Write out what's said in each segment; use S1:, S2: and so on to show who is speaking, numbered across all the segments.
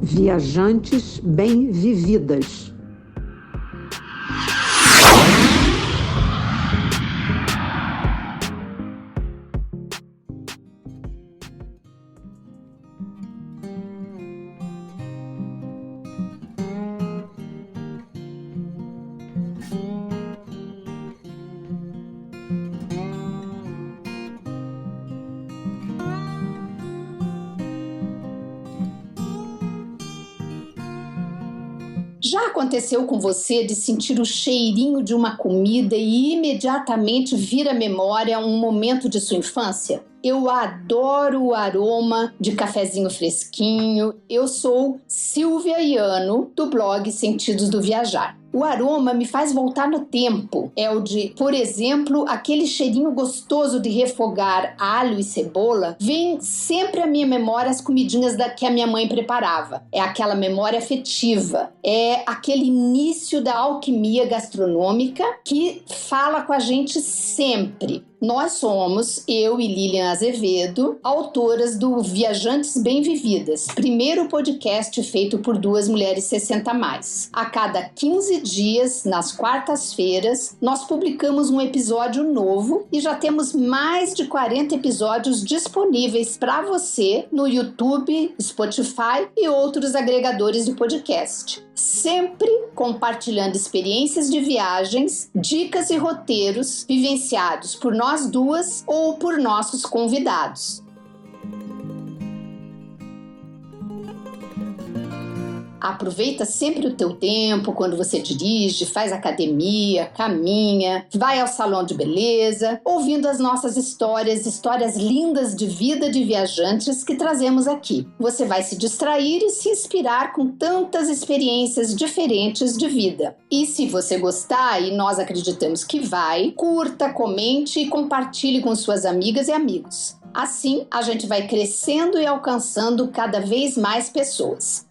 S1: Viajantes bem-vividas.
S2: Já aconteceu com você de sentir o cheirinho de uma comida e imediatamente vir à memória um momento de sua infância? Eu adoro o aroma de cafezinho fresquinho. Eu sou Silvia Iano, do blog Sentidos do Viajar. O aroma me faz voltar no tempo. É o de, por exemplo, aquele cheirinho gostoso de refogar alho e cebola. Vem sempre à minha memória as comidinhas que a minha mãe preparava. É aquela memória afetiva. É aquele início da alquimia gastronômica que fala com a gente sempre. Nós somos, eu e Lilian Azevedo, autoras do Viajantes Bem-Vividas, primeiro podcast feito por duas mulheres 60+. A cada 15 dias, nas quartas-feiras, nós publicamos um episódio novo e já temos mais de 40 episódios disponíveis para você no YouTube, Spotify e outros agregadores de podcast. Sempre compartilhando experiências de viagens, dicas e roteiros vivenciados por nós duas ou por nossos convidados. Aproveita sempre o teu tempo quando você dirige, faz academia, caminha, vai ao salão de beleza, ouvindo as nossas histórias lindas de vida de viajantes que trazemos aqui. Você vai se distrair e se inspirar com tantas experiências diferentes de vida. E se você gostar, e nós acreditamos que vai, curta, comente e compartilhe com suas amigas e amigos. Assim, a gente vai crescendo e alcançando cada vez mais pessoas.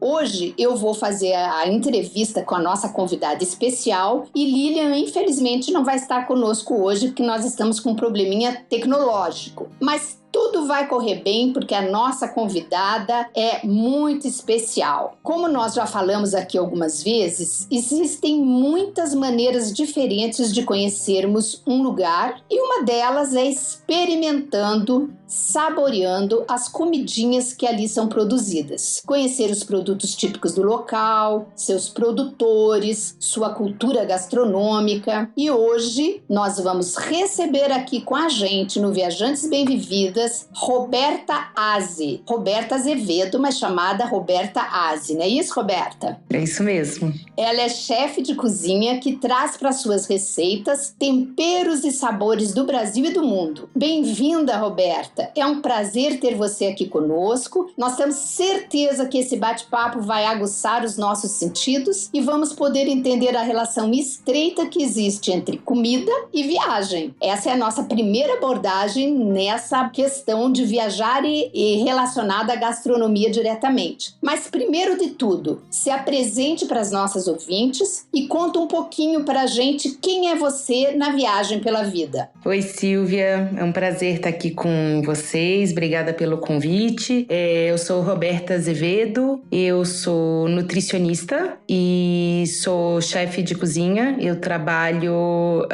S2: Hoje eu vou fazer a entrevista com a nossa convidada especial e Lilian, infelizmente, não vai estar conosco hoje porque nós estamos com um probleminha tecnológico. Mas tudo vai correr bem porque a nossa convidada é muito especial. Como nós já falamos aqui algumas vezes, existem muitas maneiras diferentes de conhecermos um lugar e uma delas é experimentando, saboreando as comidinhas que ali são produzidas. Conhecer os produtos típicos do local, seus produtores, sua cultura gastronômica. E hoje nós vamos receber aqui com a gente no Viajantes Bem-Vividas Roberta Aze. Roberta Azevedo, mas chamada Roberta Aze, não é isso, Roberta?
S3: É isso mesmo.
S2: Ela é chefe de cozinha que traz para suas receitas temperos e sabores do Brasil e do mundo. Bem-vinda, Roberta. É um prazer ter você aqui conosco. Nós temos certeza que esse bate-papo vai aguçar os nossos sentidos e vamos poder entender a relação estreita que existe entre comida e viagem. Essa é a nossa primeira abordagem nessa questão de viajar e relacionada à gastronomia diretamente. Mas primeiro de tudo, se apresente para as nossas ouvintes e conta um pouquinho para a gente quem é você na viagem pela vida.
S3: Oi, Silvia, é um prazer estar aqui com vocês, obrigada pelo convite. Eu sou Roberta Azevedo, eu sou nutricionista e sou chefe de cozinha. Eu trabalho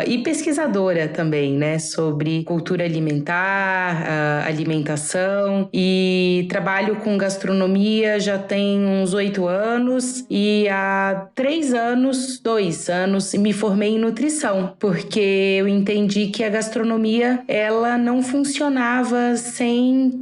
S3: e pesquisadora também, né, sobre cultura alimentar, alimentação, e trabalho com gastronomia já tem uns 8 anos e há 2 anos me formei em nutrição, porque eu entendi que a gastronomia ela não funcionava sem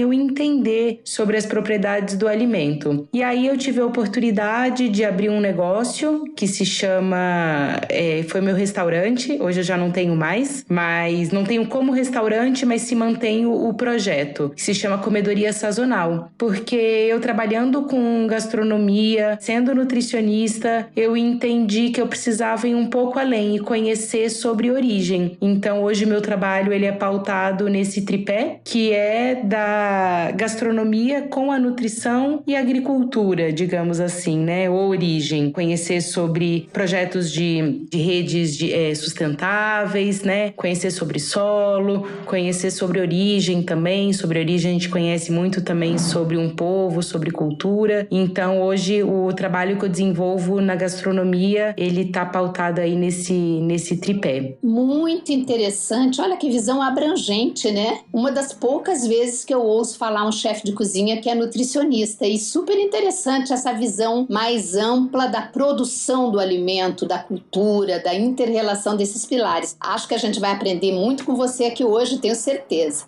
S3: eu entender sobre as propriedades do alimento. E aí eu tive a oportunidade de abrir um negócio que se chama, foi meu restaurante, hoje eu já não tenho mais, mas não tenho como restaurante, mas se mantém o projeto, que se chama Comedoria Sazonal, porque eu trabalhando com gastronomia, sendo nutricionista, eu entendi que eu precisava ir um pouco além e conhecer sobre origem. Então hoje meu trabalho ele é pautado esse tripé, que é da gastronomia com a nutrição e agricultura, digamos assim, né? Ou origem. Conhecer sobre projetos de redes sustentáveis, né? Conhecer sobre solo, conhecer sobre origem também. Sobre origem a gente conhece muito também sobre um povo, sobre cultura. Então hoje o trabalho que eu desenvolvo na gastronomia, ele tá pautado aí nesse tripé.
S2: Muito interessante. Olha que visão abrangente, né? Uma das poucas vezes que eu ouço falar um chefe de cozinha que é nutricionista, e super interessante essa visão mais ampla da produção do alimento, da cultura, da inter-relação desses pilares. Acho que a gente vai aprender muito com você aqui hoje, tenho certeza.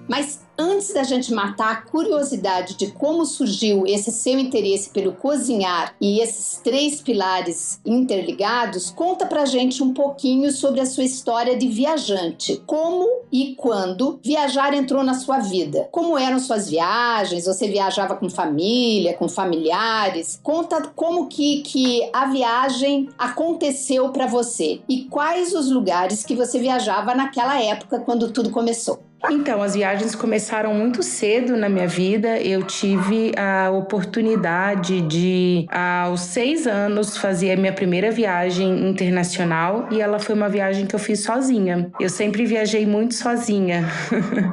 S2: Mas antes da gente matar a curiosidade de como surgiu esse seu interesse pelo cozinhar e esses 3 pilares interligados, conta pra gente um pouquinho sobre a sua história de viajante. Como e quando viajar entrou na sua vida? Como eram suas viagens? Você viajava com família, com familiares? Conta como que a viagem aconteceu pra você e quais os lugares que você viajava naquela época quando tudo começou.
S3: Então, as viagens começaram muito cedo na minha vida. Eu tive a oportunidade de, aos 6 anos, fazer a minha primeira viagem internacional e ela foi uma viagem que eu fiz sozinha. Eu sempre viajei muito sozinha.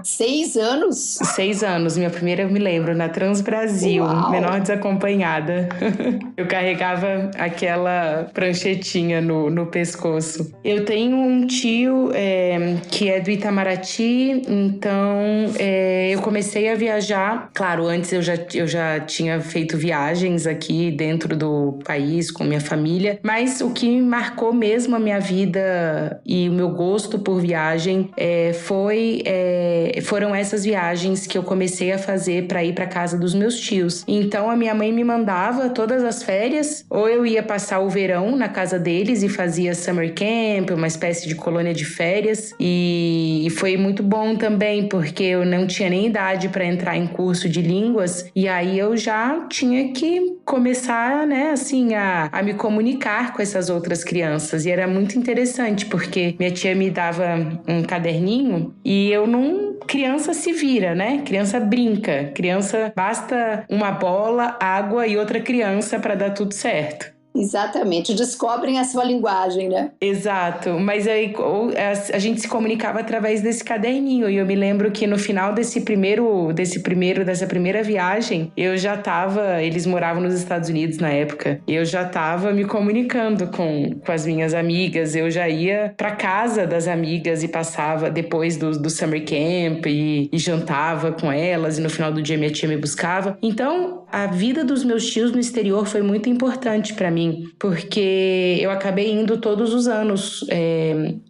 S2: 6 anos?
S3: 6 anos. Minha primeira, eu me lembro, na Transbrasil,
S2: Uau.
S3: menor desacompanhada. Eu carregava aquela pranchetinha no pescoço. Eu tenho um tio que é do Itamaraty. Então, eu comecei a viajar. Claro, antes eu já tinha feito viagens aqui dentro do país com minha família, mas o que marcou mesmo a minha vida e o meu gosto por viagem foram essas viagens que eu comecei a fazer para ir para casa dos meus tios. Então, a minha mãe me mandava todas as férias, ou eu ia passar o verão na casa deles e fazia summer camp, uma espécie de colônia de férias, e foi muito bom também, porque eu não tinha nem idade para entrar em curso de línguas, e aí eu já tinha que começar, né, assim, a me comunicar com essas outras crianças, e era muito interessante, porque minha tia me dava um caderninho, e eu não... Criança se vira, né? Criança brinca, criança basta uma bola, água e outra criança para dar tudo certo.
S2: Exatamente, descobrem a sua linguagem, né?
S3: Exato, mas aí a gente se comunicava através desse caderninho, e eu me lembro que no final dessa primeira viagem, eu já tava, eles moravam nos Estados Unidos na época, eu já tava me comunicando com as minhas amigas, eu já ia pra casa das amigas e passava depois do summer camp e jantava com elas, e no final do dia minha tia me buscava. Então, a vida dos meus tios no exterior foi muito importante pra mim, porque eu acabei indo todos os anos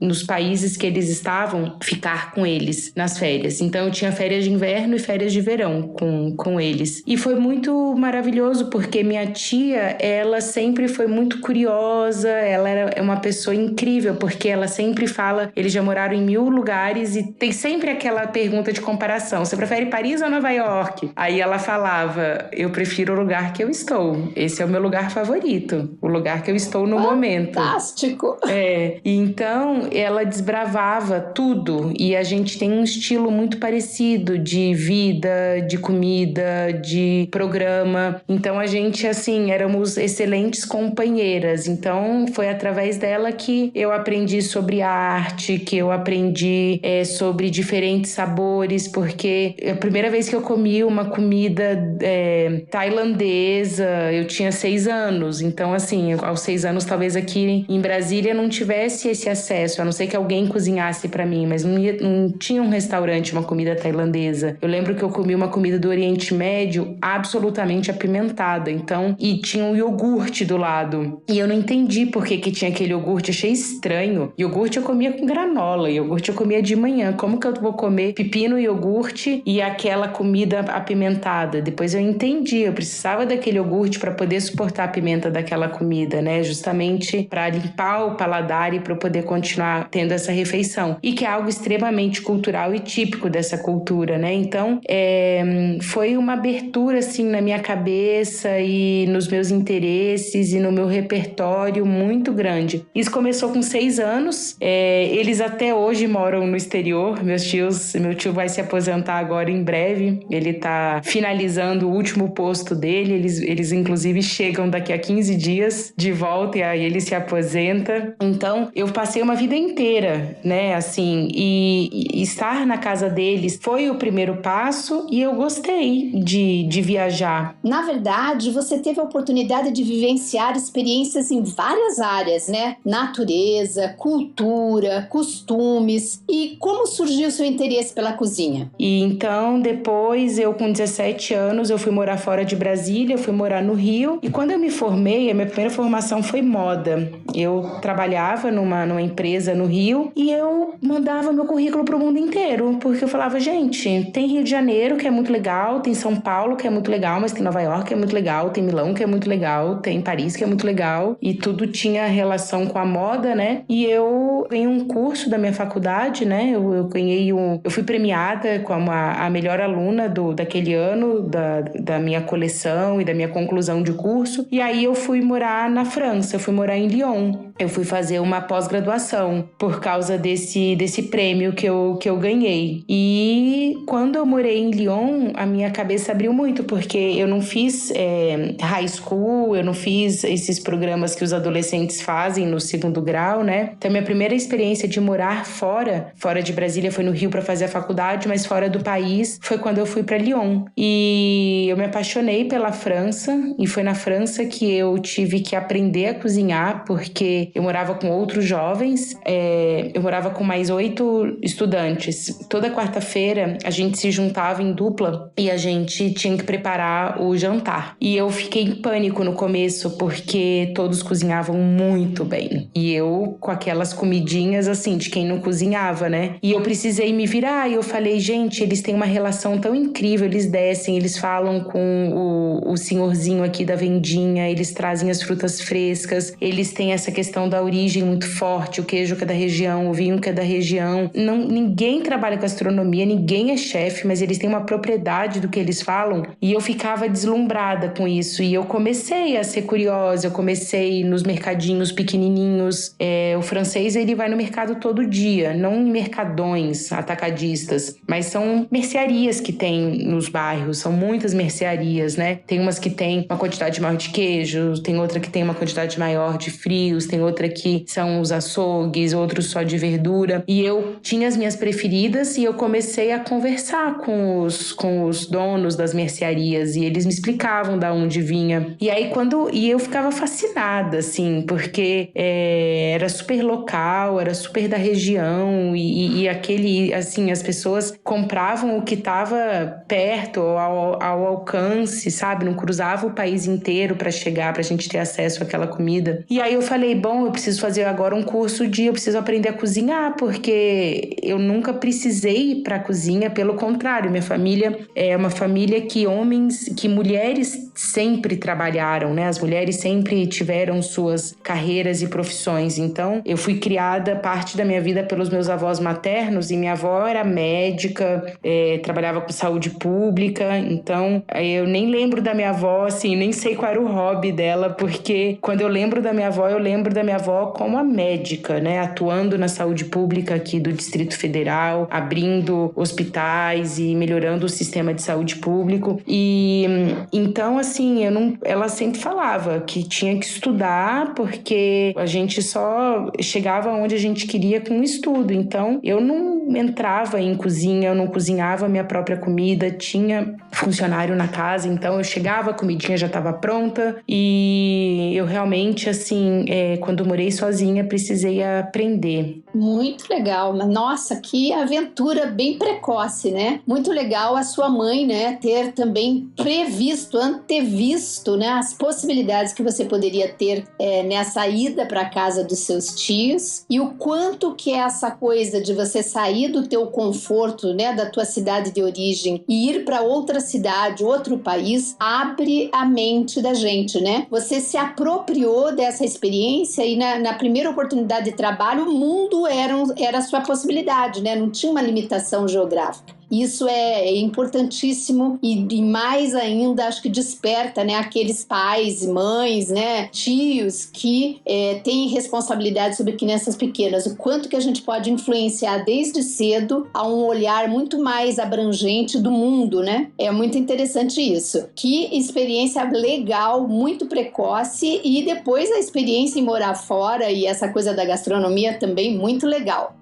S3: nos países que eles estavam, ficar com eles nas férias. Então eu tinha férias de inverno e férias de verão com eles. E foi muito maravilhoso, porque minha tia, ela sempre foi muito curiosa, ela é uma pessoa incrível, porque ela sempre fala, eles já moraram em 1000 lugares e tem sempre aquela pergunta de comparação, você prefere Paris ou Nova York? Aí ela falava, eu prefiro o lugar que eu estou, esse é o meu lugar favorito, o lugar que eu estou no momento.
S2: Fantástico!
S3: Então ela desbravava tudo, e a gente tem um estilo muito parecido de vida, de comida, de programa. Então a gente, assim, éramos excelentes companheiras. Então foi através dela que eu aprendi sobre arte, que eu aprendi sobre diferentes sabores, porque a primeira vez que eu comi uma comida tailandesa, eu tinha 6 anos. Então, assim, aos 6 anos, talvez aqui em Brasília não tivesse esse acesso, a não ser que alguém cozinhasse pra mim, mas não tinha um restaurante, uma comida tailandesa. Eu lembro que eu comi uma comida do Oriente Médio absolutamente apimentada, então, e tinha um iogurte do lado. E eu não entendi por que tinha aquele iogurte, achei estranho. Iogurte eu comia com granola, iogurte eu comia de manhã. Como que eu vou comer pepino, iogurte e aquela comida apimentada? Depois eu entendi, eu precisava daquele iogurte para poder suportar a pimenta daquela aquela comida, né? Justamente para limpar o paladar e para eu poder continuar tendo essa refeição. E que é algo extremamente cultural e típico dessa cultura, né? Então, foi uma abertura, assim, na minha cabeça e nos meus interesses e no meu repertório muito grande. Isso começou com 6 anos. Eles até hoje moram no exterior. Meu tio vai se aposentar agora em breve. Ele tá finalizando o último posto dele. Eles inclusive chegam daqui a 15 dias de volta e aí ele se aposenta. Então, eu passei uma vida inteira, né, assim, e estar na casa deles foi o primeiro passo e eu gostei de viajar.
S2: Na verdade, você teve a oportunidade de vivenciar experiências em várias áreas, né? Natureza, cultura, costumes. E como surgiu o seu interesse pela cozinha?
S3: E então, depois, eu com 17 anos, eu fui morar fora de Brasília, eu fui morar no Rio. E quando eu me formei, a minha primeira formação foi moda. Eu trabalhava numa empresa no Rio e eu mandava meu currículo pro mundo inteiro, porque eu falava, gente, tem Rio de Janeiro, que é muito legal, tem São Paulo, que é muito legal, mas tem Nova York, que é muito legal, tem Milão, que é muito legal, tem Paris, que é muito legal, e tudo tinha relação com a moda, né? E eu ganhei um curso da minha faculdade, né? Eu fui premiada como a melhor aluna daquele ano, da minha coleção e da minha conclusão de curso, e aí eu fui morar na França, eu fui morar em Lyon. Eu fui fazer uma pós-graduação por causa desse prêmio que eu ganhei. E quando eu morei em Lyon, a minha cabeça abriu muito, porque eu não fiz high school, eu não fiz esses programas que os adolescentes fazem no segundo grau, né? Então, minha primeira experiência de morar fora de Brasília foi no Rio para fazer a faculdade, mas fora do país foi quando eu fui para Lyon. E eu me apaixonei pela França, e foi na França que eu tive que aprender a cozinhar, porque eu morava com outros jovens, eu morava com mais 8 estudantes. Toda quarta-feira a gente se juntava em dupla e a gente tinha que preparar o jantar. E eu fiquei em pânico no começo, porque todos cozinhavam muito bem. E eu com aquelas comidinhas assim, de quem não cozinhava, né? E eu precisei me virar e eu falei, gente, eles têm uma relação tão incrível, eles descem, eles falam com o senhorzinho aqui da vendinha, eles trazem as frutas frescas, eles têm essa questão da origem muito forte, o queijo que é da região, o vinho que é da região. Ninguém trabalha com gastronomia, ninguém é chefe, mas eles têm uma propriedade do que eles falam, e eu ficava deslumbrada com isso, e eu comecei a ser curiosa, eu comecei nos mercadinhos pequenininhos. O francês, ele vai no mercado todo dia, não em mercadões atacadistas, mas são mercearias que tem nos bairros, são muitas mercearias, né? Tem umas que tem uma quantidade maior de queijo, tem outra que tem uma quantidade maior de frios, tem outra que são os açougues, outros só de verdura. E eu tinha as minhas preferidas e eu comecei a conversar com os donos das mercearias e eles me explicavam da onde vinha. E aí eu ficava fascinada, assim, porque era super local, era super da região e aquele, assim, as pessoas compravam o que estava perto, ao alcance, sabe? Não cruzava o país inteiro para chegar, pra gente ter acesso àquela comida. E aí eu falei, bom, eu preciso fazer agora um curso eu preciso aprender a cozinhar, porque eu nunca precisei ir pra cozinha, pelo contrário, minha família é uma família que mulheres sempre trabalharam, né? As mulheres sempre tiveram suas carreiras e profissões. Então, eu fui criada parte da minha vida pelos meus avós maternos, e minha avó era médica, trabalhava com saúde pública, então eu nem lembro da minha avó, assim, nem sei qual era o hobby dela, porque quando eu lembro da minha avó, eu lembro da minha avó como a médica, né? Atuando na saúde pública aqui do Distrito Federal, abrindo hospitais e melhorando o sistema de saúde público. E então, assim, ela sempre falava que tinha que estudar, porque a gente só chegava onde a gente queria com o estudo. Então, eu não entrava em cozinha, eu não cozinhava a minha própria comida, tinha funcionário na casa, então eu chegava, a comidinha já estava pronta, e eu realmente, assim, quando morei sozinha, precisei aprender.
S2: Muito legal, nossa, que aventura bem precoce, né? Muito legal a sua mãe, né, ter também previsto, ter visto, né, as possibilidades que você poderia ter nessa ida para a casa dos seus tios, e o quanto que essa coisa de você sair do teu conforto, né, da tua cidade de origem e ir para outra cidade, outro país, abre a mente da gente, né? Você se apropriou dessa experiência e na primeira oportunidade de trabalho, o mundo era a sua possibilidade, né? Não tinha uma limitação geográfica. Isso é importantíssimo e mais ainda acho que desperta, né, aqueles pais, mães, né, tios que têm responsabilidade sobre crianças pequenas. O quanto que a gente pode influenciar desde cedo a um olhar muito mais abrangente do mundo, né? É muito interessante isso. Que experiência legal, muito precoce, e depois a experiência em morar fora e essa coisa da gastronomia também muito legal.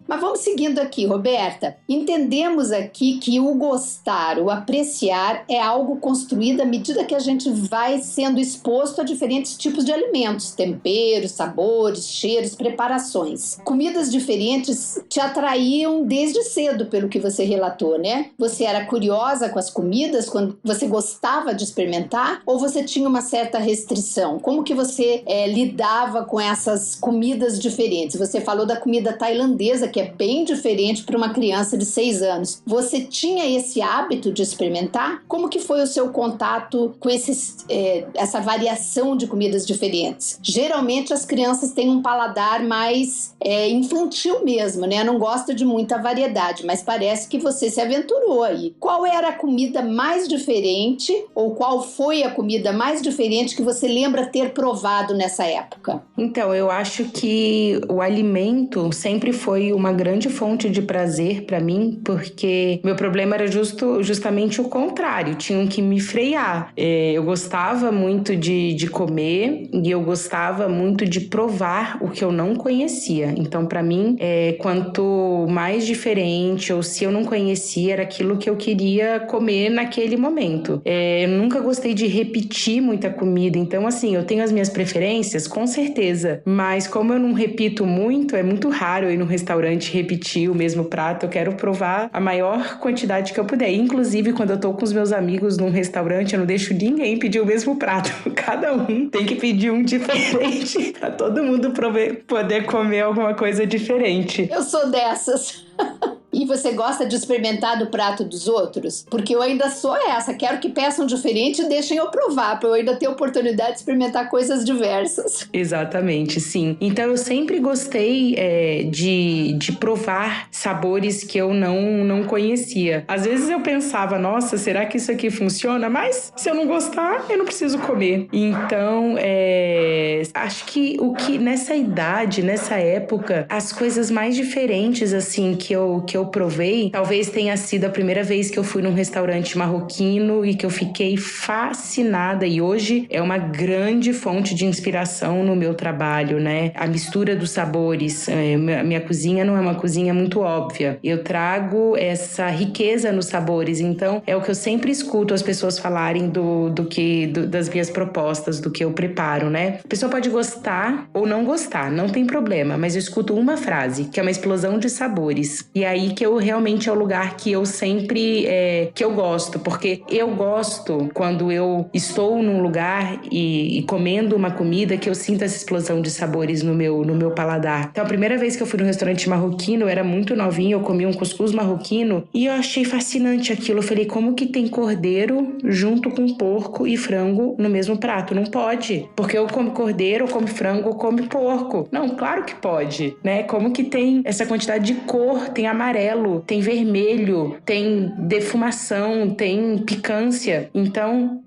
S2: Mas vamos seguindo aqui, Roberta. Entendemos aqui que o gostar, o apreciar é algo construído à medida que a gente vai sendo exposto a diferentes tipos de alimentos, temperos, sabores, cheiros, preparações. Comidas diferentes te atraíam desde cedo, pelo que você relatou, né? Você era curiosa com as comidas, quando você gostava de experimentar, ou você tinha uma certa restrição? Como que você lidava com essas comidas diferentes? Você falou da comida tailandesa, que é bem diferente para uma criança de 6 anos. Você tinha esse hábito de experimentar? Como que foi o seu contato com essa variação de comidas diferentes? Geralmente as crianças têm um paladar mais infantil mesmo, né? Não gosta de muita variedade, mas parece que você se aventurou aí. Qual era a comida mais diferente, ou qual foi a comida mais diferente que você lembra ter provado nessa época?
S3: Então, eu acho que o alimento sempre foi uma grande fonte de prazer para mim, porque meu problema era justamente o contrário, tinham que me frear. Eu gostava muito de comer e eu gostava muito de provar o que eu não conhecia. Então, para mim, quanto mais diferente, ou se eu não conhecia, era aquilo que eu queria comer naquele momento. Eu nunca gostei de repetir muita comida, então, assim, eu tenho as minhas preferências, com certeza, mas como eu não repito muito, é muito raro eu ir num restaurante repetir o mesmo prato. Eu quero provar a maior quantidade que eu puder. Inclusive, quando eu tô com os meus amigos num restaurante, eu não deixo ninguém pedir o mesmo prato. Cada um tem que pedir um diferente pra todo mundo poder comer alguma coisa diferente.
S2: Eu sou dessas. E você gosta de experimentar do prato dos outros? Porque eu ainda sou essa, quero que peçam diferente e deixem eu provar, para eu ainda ter oportunidade de experimentar coisas diversas.
S3: Exatamente, sim. Então eu sempre gostei de provar sabores que eu não conhecia. Às vezes eu pensava, nossa, será que isso aqui funciona? Mas se eu não gostar, eu não preciso comer. Então, acho que nessa idade, nessa época, as coisas mais diferentes, assim, que eu provei, talvez tenha sido a primeira vez que eu fui num restaurante marroquino e que eu fiquei fascinada, e hoje é uma grande fonte de inspiração no meu trabalho, né? A mistura dos sabores. Minha cozinha não é uma cozinha muito óbvia. Eu trago essa riqueza nos sabores, então é o que eu sempre escuto as pessoas falarem das minhas propostas, do que eu preparo, né? A pessoa pode gostar ou não gostar, não tem problema, mas eu escuto uma frase, que é uma explosão de sabores. E aí que eu realmente é o lugar que eu sempre que eu gosto, porque eu gosto quando eu estou num lugar e comendo uma comida que eu sinto essa explosão de sabores no meu paladar. Então a primeira vez que eu fui no restaurante marroquino, eu era muito novinha, eu comi um cuscuz marroquino e eu achei fascinante aquilo. Eu falei, como que tem cordeiro junto com porco e frango no mesmo prato? Não pode, porque eu como cordeiro, eu como frango, eu como porco. Não, claro que pode, né? Como que tem essa quantidade de cor, tem amarelo, tem vermelho, tem defumação, tem picância. Então,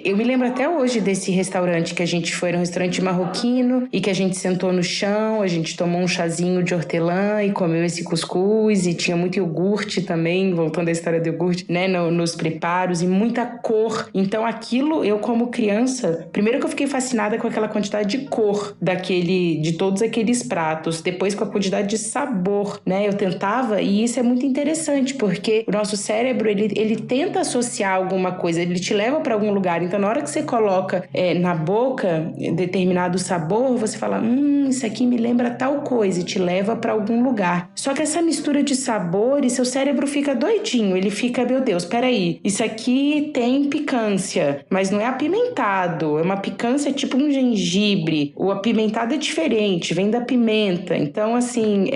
S3: eu me lembro até hoje desse restaurante que a gente foi, um restaurante marroquino, e que a gente sentou no chão, a gente tomou um chazinho de hortelã e comeu esse cuscuz, e tinha muito iogurte também, voltando à história do iogurte, né, nos preparos, e muita cor. Então, aquilo, eu como criança, primeiro que eu fiquei fascinada com aquela quantidade de cor de todos aqueles pratos, depois com a quantidade de sabor, né? Eu tentava, e isso é muito interessante, porque o nosso cérebro, ele tenta associar alguma coisa, ele te leva para algum lugar. Então, na hora que você coloca na boca determinado sabor, você fala, isso aqui me lembra tal coisa, e te leva para algum lugar. Só que essa mistura de sabores, seu cérebro fica doidinho, ele fica, meu Deus, peraí, isso aqui tem picância, mas não é apimentado, é uma picância tipo um gengibre, o apimentado é diferente, vem da pimenta, então assim...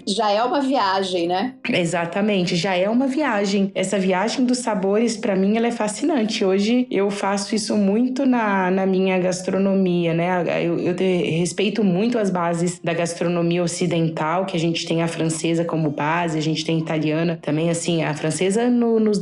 S2: Já é uma viagem, né?
S3: Exatamente, já é uma viagem. Essa viagem dos sabores, para mim, ela é fascinante. Hoje eu faço isso muito na minha gastronomia, né? Eu respeito muito as bases da gastronomia ocidental, que a gente tem a francesa como base, a gente tem a italiana também, assim, a francesa nos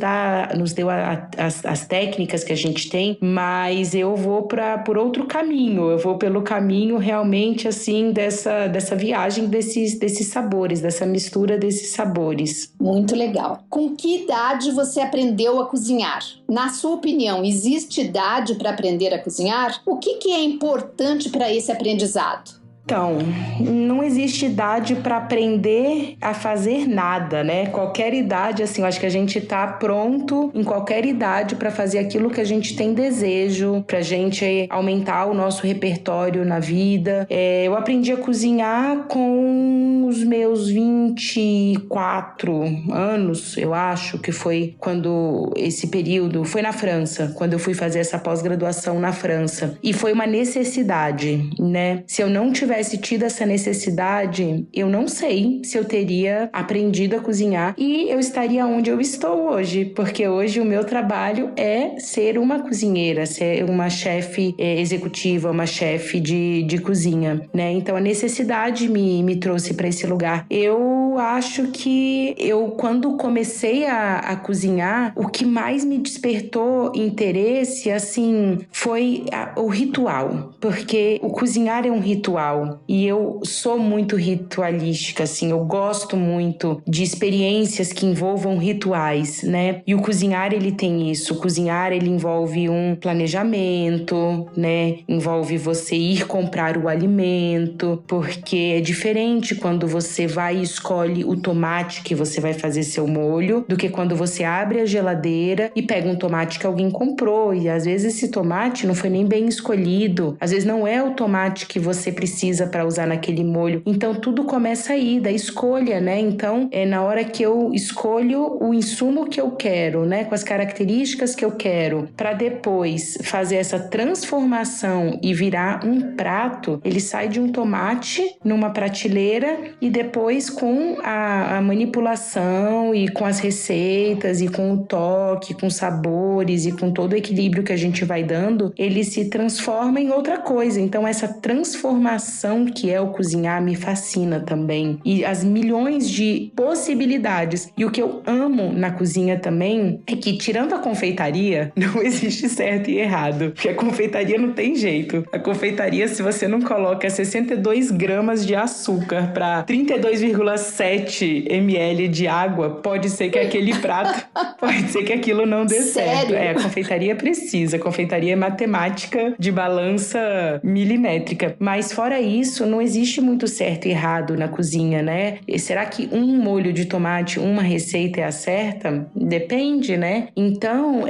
S3: deu as técnicas que a gente tem, mas eu vou por outro caminho, eu vou pelo caminho realmente, assim, dessa viagem desses sabores, dessa mistura desses sabores.
S2: Muito legal. Com que idade você aprendeu a cozinhar? Na sua opinião, existe idade para aprender a cozinhar? O que é importante para esse aprendizado?
S3: Então, não existe idade para aprender a fazer nada, né? Qualquer idade, assim, eu acho que a gente tá pronto em qualquer idade para fazer aquilo que a gente tem desejo, pra gente aumentar o nosso repertório na vida. Eu aprendi a cozinhar com os meus 24 anos, eu acho que foi quando esse período, foi na França, quando eu fui fazer essa pós-graduação na França. E foi uma necessidade, né? Se eu não tivesse tido essa necessidade, eu não sei se eu teria aprendido a cozinhar e eu estaria onde eu estou hoje, porque hoje o meu trabalho é ser uma cozinheira, ser uma chefe executiva, uma chefe de cozinha, né? Então a necessidade me trouxe para esse lugar. Eu acho que quando comecei a cozinhar, o que mais me despertou interesse, assim, foi o ritual, porque o cozinhar é um ritual. E eu sou muito ritualística, assim, eu gosto muito de experiências que envolvam rituais, né? E o cozinhar, ele tem isso. O cozinhar, ele envolve um planejamento, né? Envolve você ir comprar o alimento, porque é diferente quando você vai e escolhe o tomate que você vai fazer seu molho, do que quando você abre a geladeira e pega um tomate que alguém comprou. E às vezes esse tomate não foi nem bem escolhido, às vezes não é o tomate que você precisa para usar naquele molho. Então tudo começa aí, da escolha, né? Então é na hora que eu escolho o insumo que eu quero, né? Com as características que eu quero, para depois fazer essa transformação e virar um prato, ele sai de um tomate numa prateleira e depois com a manipulação e com as receitas e com o toque, com sabores e com todo o equilíbrio que a gente vai dando, ele se transforma em outra coisa. Então essa transformação que é o cozinhar me fascina também. E as milhões de possibilidades. E o que eu amo na cozinha também é que, tirando a confeitaria, não existe certo e errado. Porque a confeitaria não tem jeito. A confeitaria, se você não coloca 62 gramas de açúcar para 32,7 ml de água, pode ser que aquele prato, pode ser que aquilo não dê certo.
S2: Sério?
S3: A confeitaria precisa. A confeitaria é matemática de balança milimétrica. Mas fora isso, não existe muito certo e errado na cozinha, né? E será que um molho de tomate, uma receita é a certa? Depende, né? Então,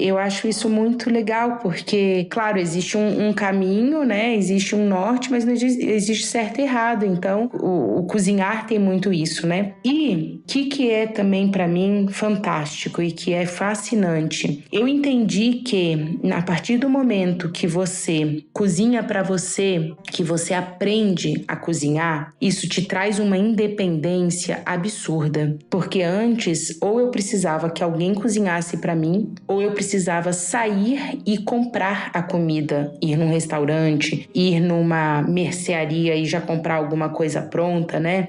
S3: eu acho isso muito legal, porque, claro, existe um caminho, né? Existe um norte, mas não existe certo e errado. Então, o cozinhar tem muito isso, né? E o que é também, para mim, fantástico e que é fascinante? Eu entendi que, a partir do momento que você cozinha para você, que você aprende a cozinhar, isso te traz uma independência absurda. Porque antes, ou eu precisava que alguém cozinhasse para mim, ou eu precisava sair e comprar a comida, ir num restaurante, ir numa mercearia e já comprar alguma coisa pronta, né?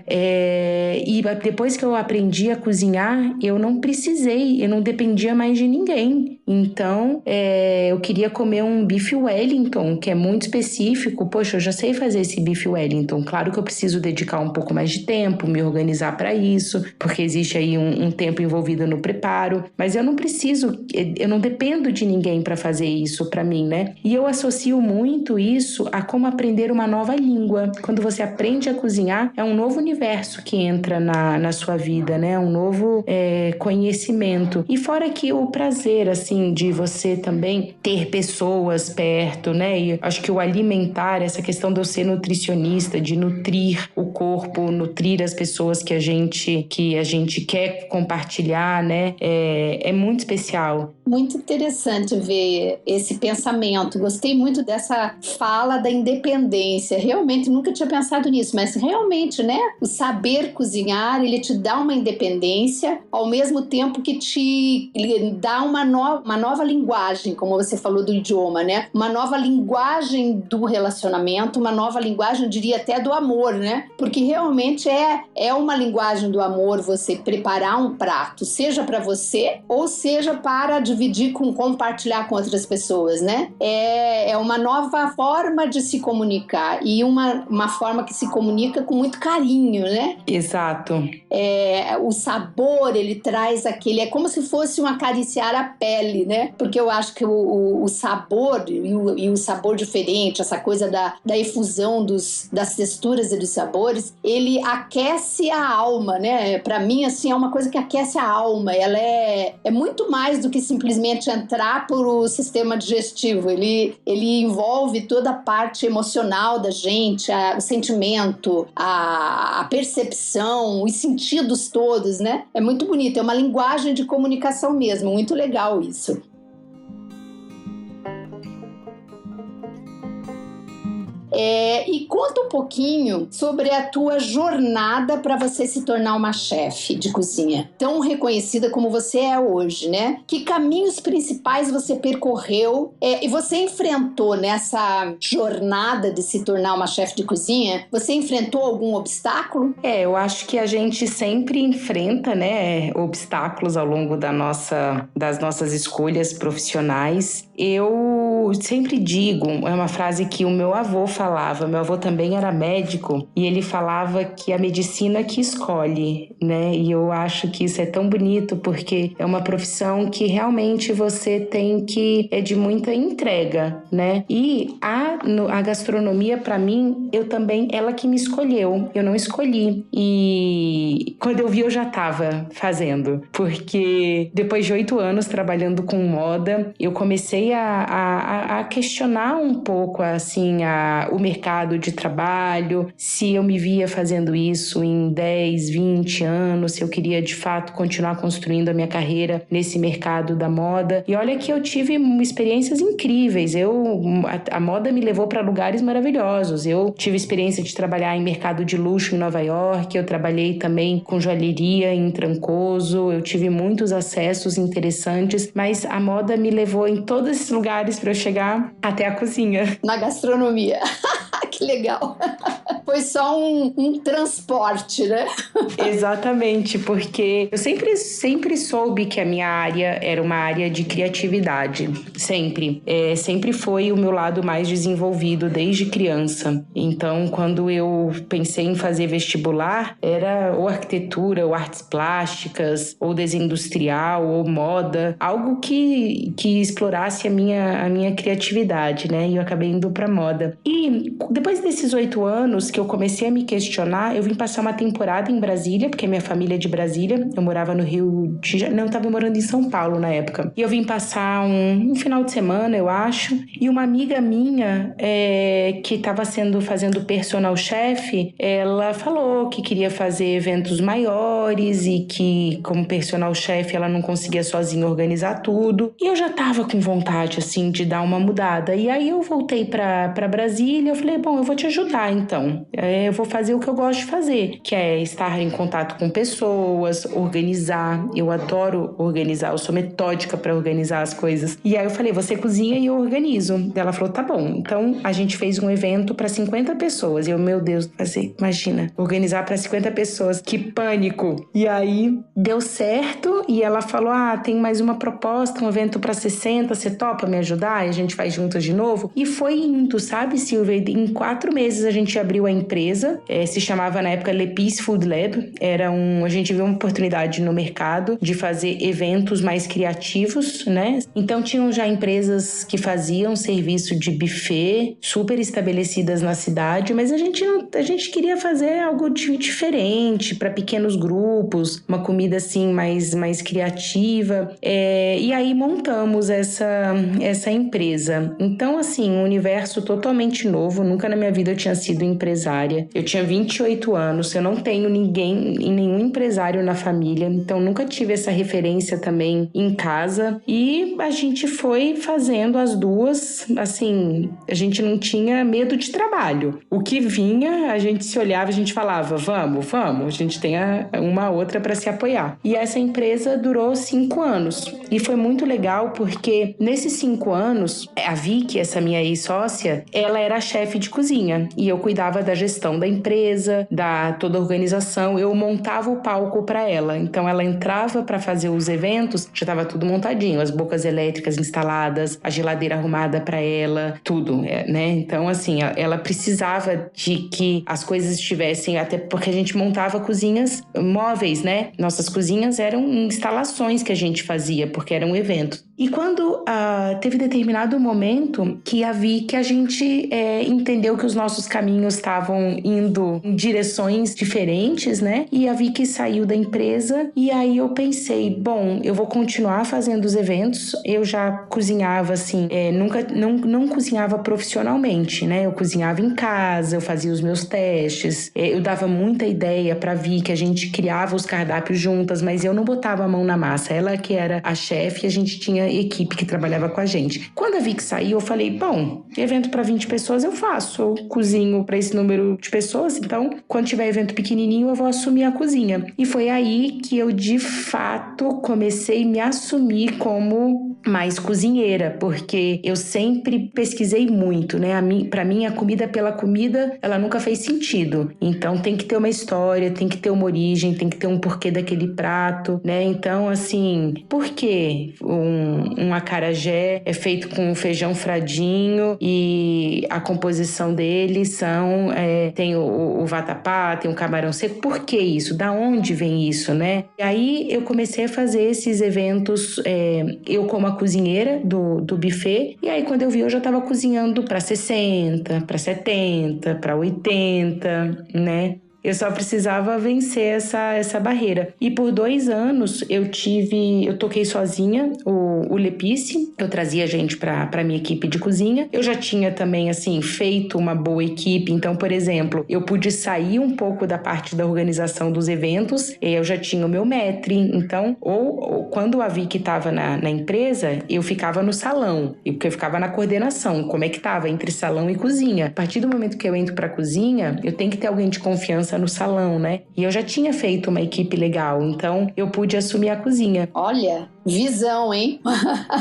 S3: E depois que eu aprendi a cozinhar, eu não dependia mais de ninguém. Então, eu queria comer um bife Wellington, que é muito específico. Poxa, eu já sei fazer esse bife Wellington. Claro que eu preciso dedicar um pouco mais de tempo, me organizar para isso, porque existe aí um tempo envolvido no preparo. Mas eu não dependo de ninguém para fazer isso para mim, né? E eu associo muito isso a como aprender uma nova língua. Quando você aprende a cozinhar, é um novo universo que entra na sua vida, né? Um novo conhecimento. E fora que o prazer, assim, de você também ter pessoas perto, né? E acho que o alimentar, essa questão de eu ser nutricionista, de nutrir o corpo, nutrir as pessoas que a gente quer compartilhar, né? É muito especial.
S2: Muito interessante ver esse pensamento. Gostei muito dessa fala da independência. Realmente, nunca tinha pensado nisso, mas realmente, né? O saber cozinhar, ele te dá uma independência, ao mesmo tempo que te dá uma nova linguagem, como você falou do idioma, né? Uma nova linguagem do relacionamento, uma nova linguagem, eu diria até do amor, né? Porque realmente é uma linguagem do amor você preparar um prato, seja para você ou seja para dividir, compartilhar com outras pessoas, né? É uma nova forma de se comunicar e uma forma que se comunica com muito carinho, né?
S3: Exato.
S2: O sabor, ele traz é como se fosse um acariciar a pele, né? Porque eu acho que o sabor e o sabor diferente, essa coisa da efusão das texturas e dos sabores, ele aquece a alma, né? Para mim, assim, é uma coisa que aquece a alma. Ela é muito mais do que simplesmente entrar por o sistema digestivo. Ele envolve toda a parte emocional da gente, o sentimento, a percepção, os sentidos todos, né? É muito bonito, é uma linguagem de comunicação mesmo, muito legal isso. E conta um pouquinho sobre a tua jornada para você se tornar uma chefe de cozinha, tão reconhecida como você é hoje, né? Que caminhos principais você percorreu e você enfrentou nessa jornada de se tornar uma chefe de cozinha? Você enfrentou algum obstáculo?
S3: Eu acho que a gente sempre enfrenta, né, obstáculos ao longo das nossas escolhas profissionais. Eu sempre digo, é uma frase que o meu avô falava, meu avô também era médico, e ele falava que a medicina que escolhe, né? E eu acho que isso é tão bonito, porque é uma profissão que realmente você tem que é de muita entrega, né? E a gastronomia, para mim, ela que me escolheu, eu não escolhi. E quando eu vi, eu já estava fazendo, porque depois de 8 anos trabalhando com moda, eu comecei a questionar um pouco, assim, o mercado de trabalho, se eu me via fazendo isso em 10, 20 anos, se eu queria de fato continuar construindo a minha carreira nesse mercado da moda. E olha que eu tive experiências incríveis, a moda me levou para lugares maravilhosos. Eu tive experiência de trabalhar em mercado de luxo em Nova York, eu trabalhei também com joalheria em Trancoso, eu tive muitos acessos interessantes, mas a moda me levou em todos esses lugares para eu chegar até a cozinha.
S2: Na gastronomia. Que legal. Foi só um transporte, né?
S3: Exatamente, porque eu sempre soube que a minha área era uma área de criatividade. Sempre. Sempre foi o meu lado mais desenvolvido desde criança. Então, quando eu pensei em fazer vestibular, era ou arquitetura, ou artes plásticas, ou desenho industrial, ou moda. Algo que explorasse a minha criatividade, né? E eu acabei indo pra moda. E depois desses 8 anos que eu comecei a me questionar, eu vim passar uma temporada em Brasília, porque minha família é de Brasília. Eu morava no Rio de Janeiro, eu estava morando em São Paulo na época. E eu vim passar um final de semana, eu acho, e uma amiga minha que estava fazendo personal chef, ela falou que queria fazer eventos maiores e que, como personal chef, ela não conseguia sozinha organizar tudo. E eu já estava com vontade, assim, de dar uma mudada. E aí eu voltei para Brasília, eu falei, bom, eu vou te ajudar, então. eu vou fazer o que eu gosto de fazer, que é estar em contato com pessoas, organizar. Eu adoro organizar, eu sou metódica para organizar as coisas. E aí eu falei, você cozinha e eu organizo. Ela falou, tá bom. Então a gente fez um evento para 50 pessoas. E eu, meu Deus, imagina, organizar para 50 pessoas, que pânico. E aí deu certo e ela falou, tem mais uma proposta, um evento para 60, você topa me ajudar? E a gente faz juntas de novo. E foi indo, sabe, Silvia? Em 4 meses a gente abriu a empresa, se chamava na época Lepis Food Lab. A gente viu uma oportunidade no mercado de fazer eventos mais criativos, né? Então tinham já empresas que faziam serviço de buffet, super estabelecidas na cidade, mas a gente queria fazer algo diferente para pequenos grupos, uma comida assim mais criativa. E aí montamos essa empresa. Então, assim, um universo totalmente novo. Nunca na minha vida eu tinha sido empresária. Eu tinha 28 anos, eu não tenho nenhum empresário na família, então nunca tive essa referência também em casa. E a gente foi fazendo as duas, assim, a gente não tinha medo de trabalho. O que vinha, a gente se olhava, a gente falava, vamos, a gente tem uma outra para se apoiar. E essa empresa durou 5 anos. E foi muito legal porque nesses 5 anos, a Vicky, essa minha ex-sócia, ela era a chefe de cozinha e eu cuidava da gestão da empresa, da toda a organização. Eu montava o palco para ela. Então ela entrava para fazer os eventos, já estava tudo montadinho, as bocas elétricas instaladas, a geladeira arrumada para ela, tudo, né? Então assim, ela precisava de que as coisas estivessem, até porque a gente montava cozinhas móveis, né? Nossas cozinhas eram instalações que a gente fazia, porque eram eventos. E quando teve determinado momento que a gente entendeu que os nossos caminhos estavam indo em direções diferentes, né? E a Vicky saiu da empresa e aí eu pensei, bom, eu vou continuar fazendo os eventos. Eu já cozinhava assim, não cozinhava profissionalmente, né? Eu cozinhava em casa, eu fazia os meus testes, eu dava muita ideia pra Vicky, a gente criava os cardápios juntas, mas eu não botava a mão na massa. Ela que era a chefe e a gente tinha equipe que trabalhava com a gente. Quando a Vicky saiu, eu falei, bom, evento para 20 pessoas eu faço, eu cozinho para esse número de pessoas, então quando tiver evento pequenininho eu vou assumir a cozinha. E foi aí que eu de fato comecei a me assumir como mais cozinheira, porque eu sempre pesquisei muito, né? Para mim a comida pela comida, ela nunca fez sentido. Então tem que ter uma história, tem que ter uma origem, tem que ter um porquê daquele prato, né? Então assim, por que um acarajé é feito com feijão fradinho e a composição dele tem o vatapá, tem o camarão seco? Por que isso? Da onde vem isso, né? E aí eu comecei a fazer esses eventos, eu como a cozinheira do buffet, e aí quando eu vi eu já estava cozinhando para 60, para 70, para 80, né? Eu só precisava vencer essa barreira. E por 2 anos eu toquei sozinha o Lepice. Eu trazia gente para minha equipe de cozinha. Eu já tinha também, assim, feito uma boa equipe. Então, por exemplo, eu pude sair um pouco da parte da organização dos eventos. Eu já tinha o meu maître. Então, ou quando a Vicky estava na empresa, eu ficava no salão. Porque eu ficava na coordenação. Como é que estava entre salão e cozinha. A partir do momento que eu entro para a cozinha, eu tenho que ter alguém de confiança no salão, né? E eu já tinha feito uma equipe legal, então eu pude assumir a cozinha.
S2: Olha, visão, hein?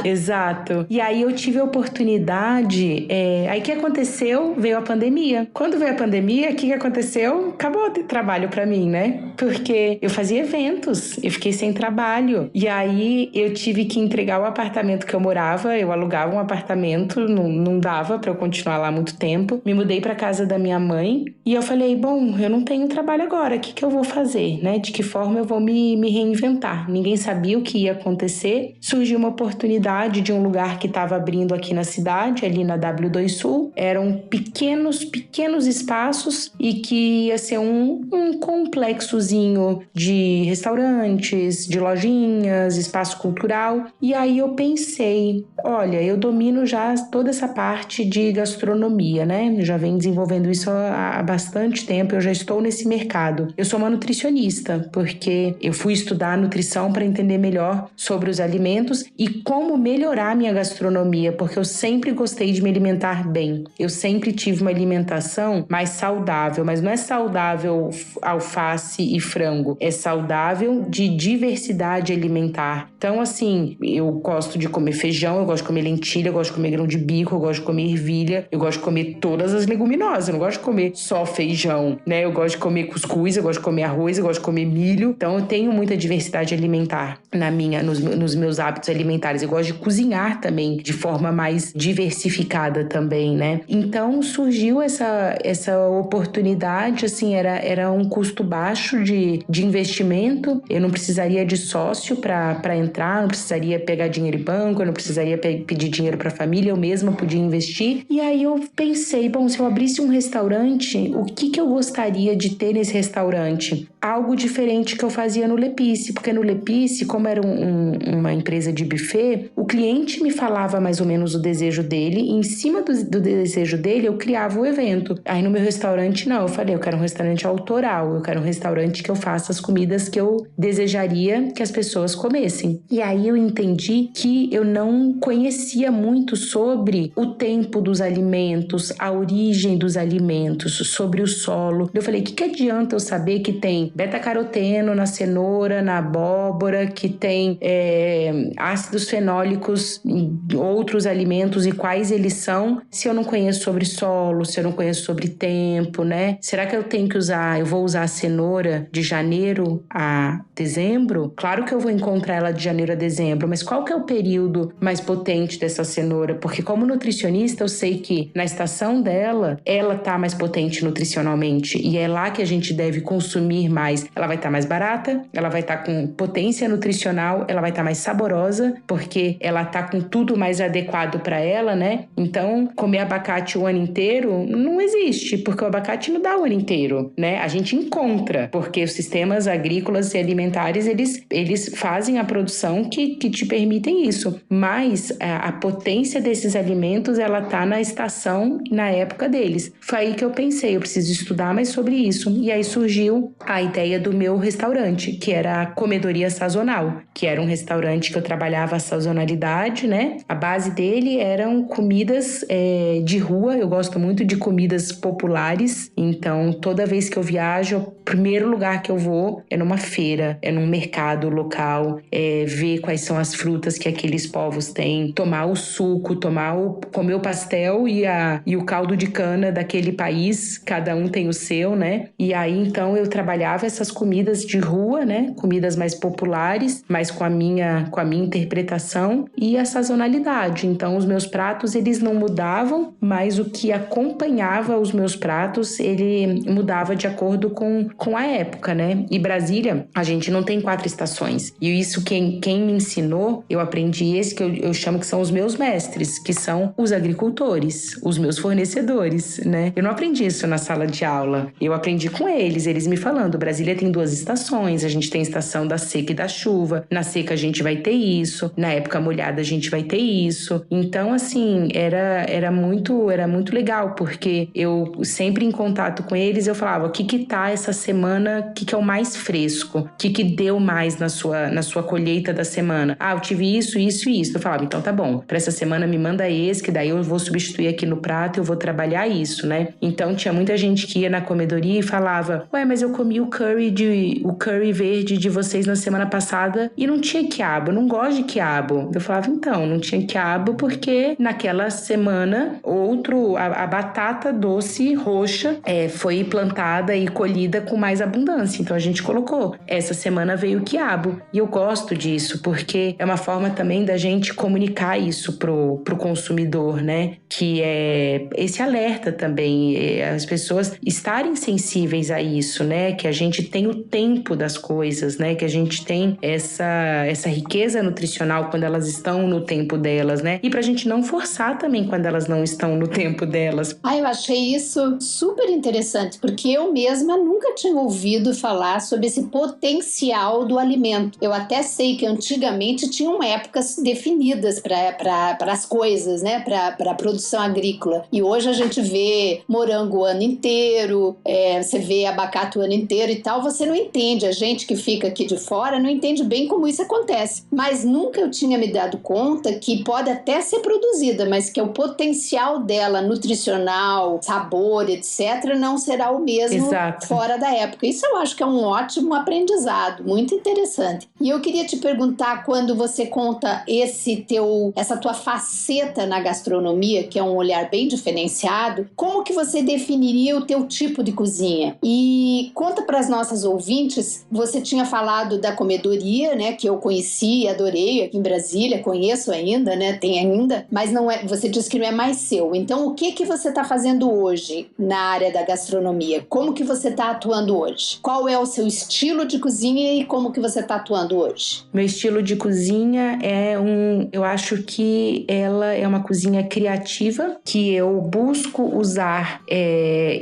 S3: Exato. E aí eu tive a oportunidade, aí o que aconteceu? Veio a pandemia. Quando veio a pandemia, o que aconteceu? Acabou de trabalho pra mim, né? Porque eu fazia eventos, eu fiquei sem trabalho. E aí eu tive que entregar o apartamento que eu morava, eu alugava um apartamento, não dava pra eu continuar lá muito tempo. Me mudei pra casa da minha mãe e eu falei, bom, eu não tenho trabalho agora, o que eu vou fazer, né? De que forma eu vou me reinventar? Ninguém sabia o que ia acontecer. Surgiu uma oportunidade de um lugar que estava abrindo aqui na cidade, ali na W2 Sul. Eram pequenos espaços e que ia ser um complexozinho de restaurantes, de lojinhas, espaço cultural. E aí eu pensei, olha, eu domino já toda essa parte de gastronomia, né? Eu já venho desenvolvendo isso há bastante tempo, eu já estou nesse mercado. Eu sou uma nutricionista, porque eu fui estudar nutrição para entender melhor sobre sobre os alimentos e como melhorar a minha gastronomia, porque eu sempre gostei de me alimentar bem. Eu sempre tive uma alimentação mais saudável, mas não é saudável alface e frango, é saudável de diversidade alimentar. Então, assim, eu gosto de comer feijão, eu gosto de comer lentilha, eu gosto de comer grão de bico, eu gosto de comer ervilha, eu gosto de comer todas as leguminosas, eu não gosto de comer só feijão, né? Eu gosto de comer cuscuz, eu gosto de comer arroz, eu gosto de comer milho. Então, eu tenho muita diversidade alimentar nos meus hábitos alimentares. Eu gosto de cozinhar também de forma mais diversificada também, né? Então, surgiu essa oportunidade, assim, era um custo baixo de investimento, eu não precisaria de sócio para entrar, não precisaria pegar dinheiro em banco, eu não precisaria pedir dinheiro para a família, eu mesma podia investir. E aí eu pensei, bom, se eu abrisse um restaurante, o que eu gostaria de ter nesse restaurante? Algo diferente que eu fazia no Lepice, porque no Lepice, como era uma empresa de buffet, o cliente me falava mais ou menos o desejo dele e em cima do desejo dele eu criava o evento. Aí no meu restaurante não, eu falei, eu quero um restaurante autoral, eu quero um restaurante que eu faça as comidas que eu desejaria que as pessoas comessem. E aí eu entendi que eu não conhecia muito sobre o tempo dos alimentos, a origem dos alimentos, sobre o solo. Eu falei, que adianta eu saber que tem beta-caroteno na cenoura, na abóbora, que tem ácidos fenólicos em outros alimentos e quais eles são, se eu não conheço sobre solo, se eu não conheço sobre tempo, né? Será que eu vou usar a cenoura de janeiro a dezembro? Claro que eu vou encontrar ela de janeiro a dezembro, mas qual que é o período mais potente dessa cenoura? Porque como nutricionista eu sei que na estação dela, ela tá mais potente nutricionalmente e é lá que a gente deve consumir mais. Ela vai estar mais barata, ela vai estar com potência nutricional, ela vai estar mais saborosa, porque ela tá com tudo mais adequado para ela, né? Então, comer abacate o ano inteiro não existe, porque o abacate não dá o ano inteiro, né? A gente encontra, porque os sistemas agrícolas e alimentares, eles fazem a produção que te permitem isso. Mas a potência desses alimentos, ela tá na estação, na época deles. Foi aí que eu pensei, eu preciso estudar mais sobre isso. E aí surgiu a ideia do meu restaurante, que era a Comedoria Sazonal, que era um restaurante que eu trabalhava a sazonalidade, né? A base dele eram comidas de rua, eu gosto muito de comidas populares, então toda vez que eu viajo, o primeiro lugar que eu vou é numa feira, é num mercado local, ver quais são as frutas que aqueles povos têm, tomar o suco, comer o pastel e o caldo de cana daquele país, cada um tem o seu, né? E aí então eu trabalhava essas comidas de rua, né? Comidas mais populares, mas com a minha interpretação e a sazonalidade. Então os meus pratos eles não mudavam, mas o que acompanhava os meus pratos ele mudava de acordo com a época, né? E Brasília, a gente não tem 4 estações. E isso quem me ensinou, eu aprendi esse que eu chamo que são os meus mestres, que são os agricultores, os meus fornecedores, né? Eu não aprendi isso na sala de aula. Eu aprendi com eles me falando, Brasília tem 2 estações, a gente tem a estação da seca e da chuva. Na seca a gente vai ter isso, na época molhada a gente vai ter isso. Então, assim, era muito legal, porque eu sempre em contato com eles, eu falava, o que tá essa semana, o que é o mais fresco? O que deu mais na sua colheita da semana? Ah, eu tive isso, isso e isso. Eu falava, então tá bom, pra essa semana me manda esse, que daí eu vou substituir aqui no prato, eu vou trabalhar isso, né? Então, tinha muita gente que ia na comedoria e falava, ué, mas eu comi o curry verde de vocês na semana passada e não tinha quiabo, eu não gosto de quiabo. Eu falava, então, não tinha quiabo porque naquela semana a batata doce roxa foi plantada e colhida com mais abundância, então a gente colocou. Essa semana veio o quiabo e eu gosto disso porque é uma forma também da gente comunicar isso pro consumidor, né? Que é esse alerta também, as pessoas estarem sensíveis a isso, né? Que a gente tem o tempo das coisas, né? Que a gente tem essa riqueza nutricional quando elas estão no tempo delas, né? E pra gente não forçar também quando elas não estão no tempo delas.
S2: Eu achei isso super interessante, porque eu mesma nunca tinha ouvido falar sobre esse potencial do alimento. Eu até sei que antigamente tinham épocas definidas para as coisas, né? Para a produção agrícola. E hoje a gente vê morango o ano inteiro, você vê abacate o ano inteiro e tal. Você não entende, a gente que fica aqui de fora não entende bem como isso acontece. acontece. Mas nunca eu tinha me dado conta que pode até ser produzida, mas que o potencial dela nutricional, sabor, etc., não será o mesmo
S3: Exato.
S2: fora da época. Isso eu acho que é um ótimo aprendizado, muito interessante. E eu queria te perguntar, quando você conta essa tua faceta na gastronomia, que é um olhar bem diferenciado, como que você definiria o teu tipo de cozinha? E conta para as nossas ouvintes, você tinha falado da comedoria, né, que eu conheci e adorei aqui em Brasília, conheço ainda, né, tem ainda, mas não é, você disse que não é mais seu. Então, o que você está fazendo hoje na área da gastronomia? Como que você está atuando hoje? Qual é o seu estilo de cozinha e como que você está atuando hoje?
S3: Meu estilo de cozinha eu acho que ela é uma cozinha criativa, que eu busco usar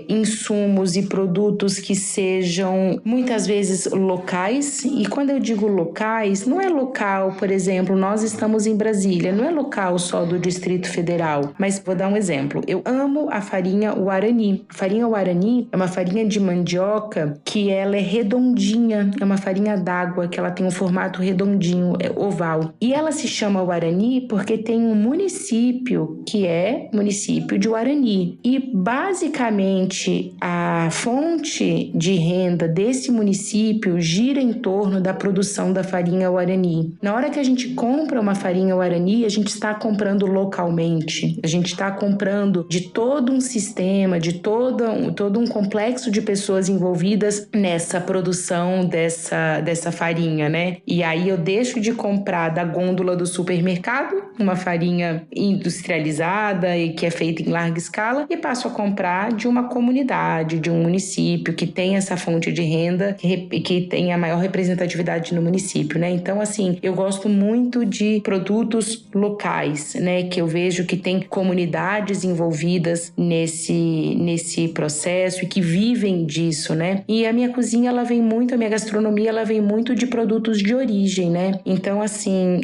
S3: insumos e produtos que sejam muitas vezes locais. E quando eu digo locais, não é local, por exemplo, nós estamos em Brasília, não é local só do Distrito Federal, mas vou dar um exemplo. Eu amo a farinha Guarani. A farinha Guarani é uma farinha de mandioca que ela é redondinha, é uma farinha d'água que ela tem um formato redondinho, oval. E ela se chama Guarani porque tem um município que é município de Guarani. E basicamente a fonte de renda desse município gira em torno da produção da farinha Guarani. Na hora que a gente compra uma farinha Guarani, a gente está comprando localmente. A gente está comprando de todo um sistema, de todo um complexo de pessoas envolvidas nessa produção dessa farinha, né? E aí eu deixo de comprar da gôndola do supermercado uma farinha industrializada e que é feita em larga escala e passo a comprar de uma comunidade, de um município que tem essa fonte de renda, que tem a maior representatividade no município, né? Então, assim, eu gosto muito de produtos locais, né? Que eu vejo que tem comunidades envolvidas nesse processo e que vivem disso, né? E a minha cozinha, a minha gastronomia, ela vem muito de produtos de origem, né? Então, assim,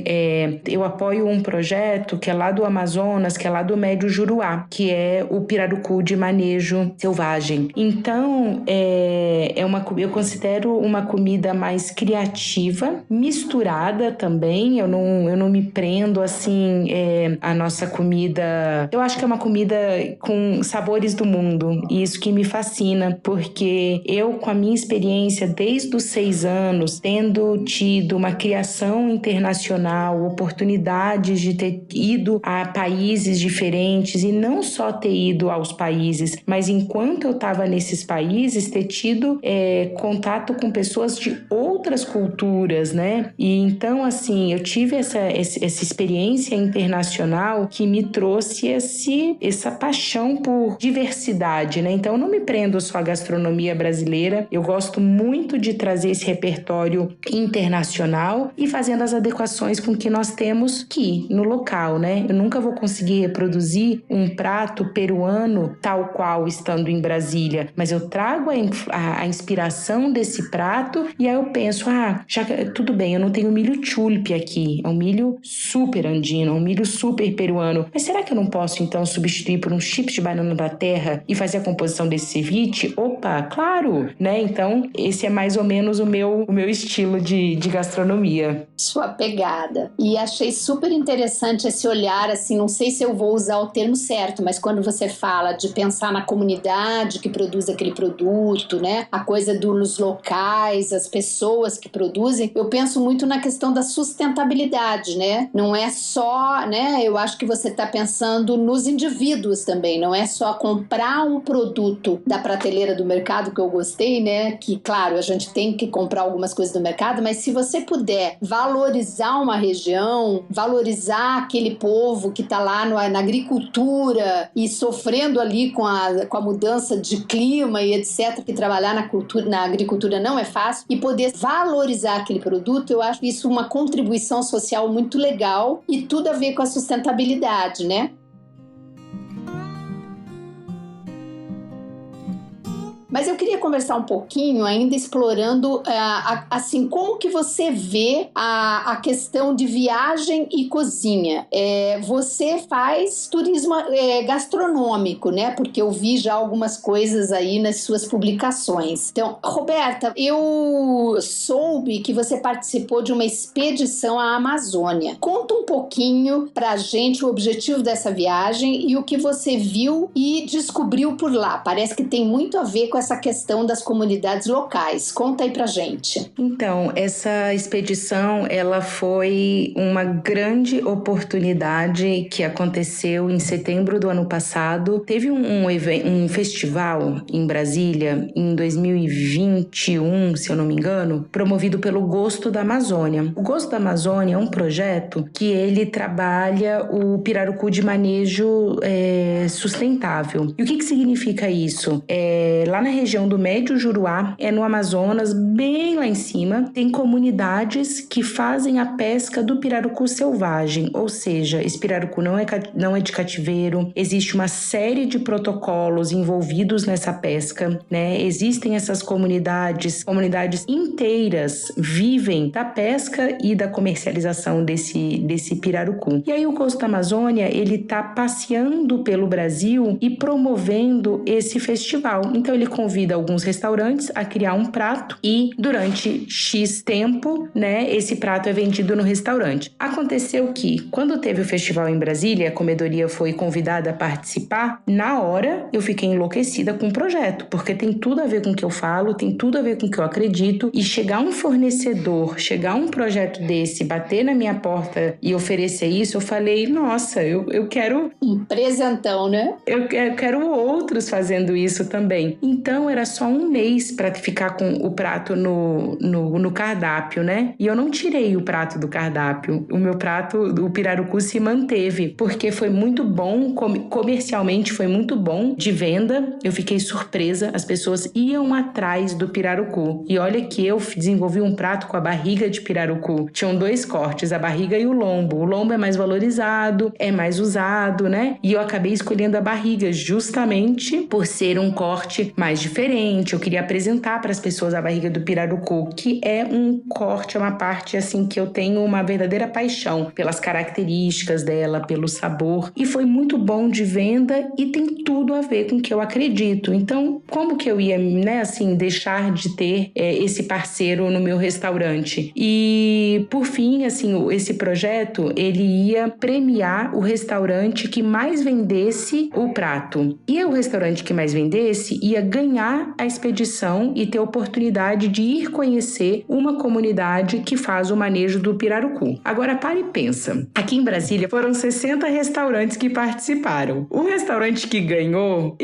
S3: eu apoio um projeto que é lá do Amazonas, que é lá do Médio Juruá, que é o pirarucu de manejo selvagem. Então, eu considero uma comida mais criativa, misturada também. Eu não me prendo, assim, a nossa comida. Eu acho que é uma comida com sabores do mundo. E isso que me fascina, porque eu, com a minha experiência desde os 6 anos, tendo tido uma criação internacional, oportunidades de ter ido a países diferentes e não só ter ido aos países, mas enquanto eu estava nesses países, ter tido contato com pessoas de outras culturas, né? E então, assim, eu tive essa experiência internacional que me trouxe essa paixão por diversidade, né? Então, eu não me prendo só à gastronomia brasileira, eu gosto muito de trazer esse repertório internacional e fazendo as adequações com o que nós temos aqui no local, né? Eu nunca vou conseguir reproduzir um prato peruano tal qual estando em Brasília, mas eu trago a inspiração desse prato e aí eu penso, tudo bem, eu não tenho milho chulpe aqui, é um milho super andino, é um milho super peruano, mas será que eu não posso então substituir por um chips de banana da terra e fazer a composição desse ceviche? Opa, claro, né? Então, esse é mais ou menos o meu estilo de gastronomia.
S2: Sua pegada. E achei super interessante esse olhar, assim, não sei se eu vou usar o termo certo, mas quando você fala de pensar na comunidade que produz aquele produto, né? A coisa dos locais, as pessoas que produzem, eu penso muito na questão da sustentabilidade, né? Não é só, né? Eu acho que você está pensando nos indivíduos também, não é só comprar um produto da prateleira do mercado, que eu gostei, né? Que, claro, a gente tem que comprar algumas coisas do mercado, mas se você puder valorizar uma região, valorizar aquele povo que está lá na agricultura e sofrendo ali com a mudança de clima e etc, que trabalhar na agricultura não é fácil, e poder valorizar aquele produto, eu acho isso uma contribuição social muito legal e tudo a ver com a sustentabilidade, né? Mas eu queria conversar um pouquinho, ainda explorando, assim, como que você vê a questão de viagem e cozinha. Você faz turismo gastronômico, né? Porque eu vi já algumas coisas aí nas suas publicações. Então, Roberta, eu soube que você participou de uma expedição à Amazônia. Conta um pouquinho pra gente o objetivo dessa viagem e o que você viu e descobriu por lá. Parece que tem muito a ver com essa questão das comunidades locais. Conta aí pra gente.
S3: Então, essa expedição, ela foi uma grande oportunidade que aconteceu em setembro do ano passado. Teve um festival em Brasília, em 2021, se eu não me engano, promovido pelo Gosto da Amazônia. O Gosto da Amazônia é um projeto que ele trabalha o pirarucu de manejo sustentável. E o que significa isso? Lá na região do Médio Juruá, no Amazonas, bem lá em cima, tem comunidades que fazem a pesca do pirarucu selvagem, ou seja, esse pirarucu não é de cativeiro, existe uma série de protocolos envolvidos nessa pesca, né? Existem essas comunidades inteiras vivem da pesca e da comercialização desse pirarucu. E aí o Gosto da Amazônia, ele tá passeando pelo Brasil e promovendo esse festival. Então ele convida alguns restaurantes a criar um prato e durante X tempo, né, esse prato é vendido no restaurante. Aconteceu que quando teve o festival em Brasília, a comedoria foi convidada a participar, na hora eu fiquei enlouquecida com o projeto, porque tem tudo a ver com o que eu falo, tem tudo a ver com o que eu acredito, e chegar um fornecedor, chegar um projeto desse, bater na minha porta e oferecer isso, eu falei, nossa, eu quero...
S2: Um presentão, né?
S3: Eu quero outros fazendo isso também. Então era só um mês para ficar com o prato no cardápio, né? E eu não tirei o prato do cardápio. O meu prato, o pirarucu, se manteve, porque foi muito bom, comercialmente foi muito bom de venda. Eu fiquei surpresa, as pessoas iam atrás do pirarucu. E olha que eu desenvolvi um prato com a barriga de pirarucu. Tinham 2 cortes, a barriga e o lombo. O lombo é mais valorizado, é mais usado, né? E eu acabei escolhendo a barriga justamente por ser um corte mais diferente. Eu queria apresentar para as pessoas a barriga do pirarucu, que é um corte, é uma parte assim que eu tenho uma verdadeira paixão pelas características dela, pelo sabor, e foi muito bom de venda e tem tudo a ver com o que eu acredito. Então, como que eu ia, né, assim, deixar de ter esse parceiro no meu restaurante? E, por fim, assim, esse projeto, ele ia premiar o restaurante que mais vendesse o prato. E o restaurante que mais vendesse ia ganhar a expedição e ter a oportunidade de ir conhecer uma comunidade que faz o manejo do pirarucu. Agora, para e pensa. Aqui em Brasília foram 60 restaurantes que participaram. O restaurante que ganhou,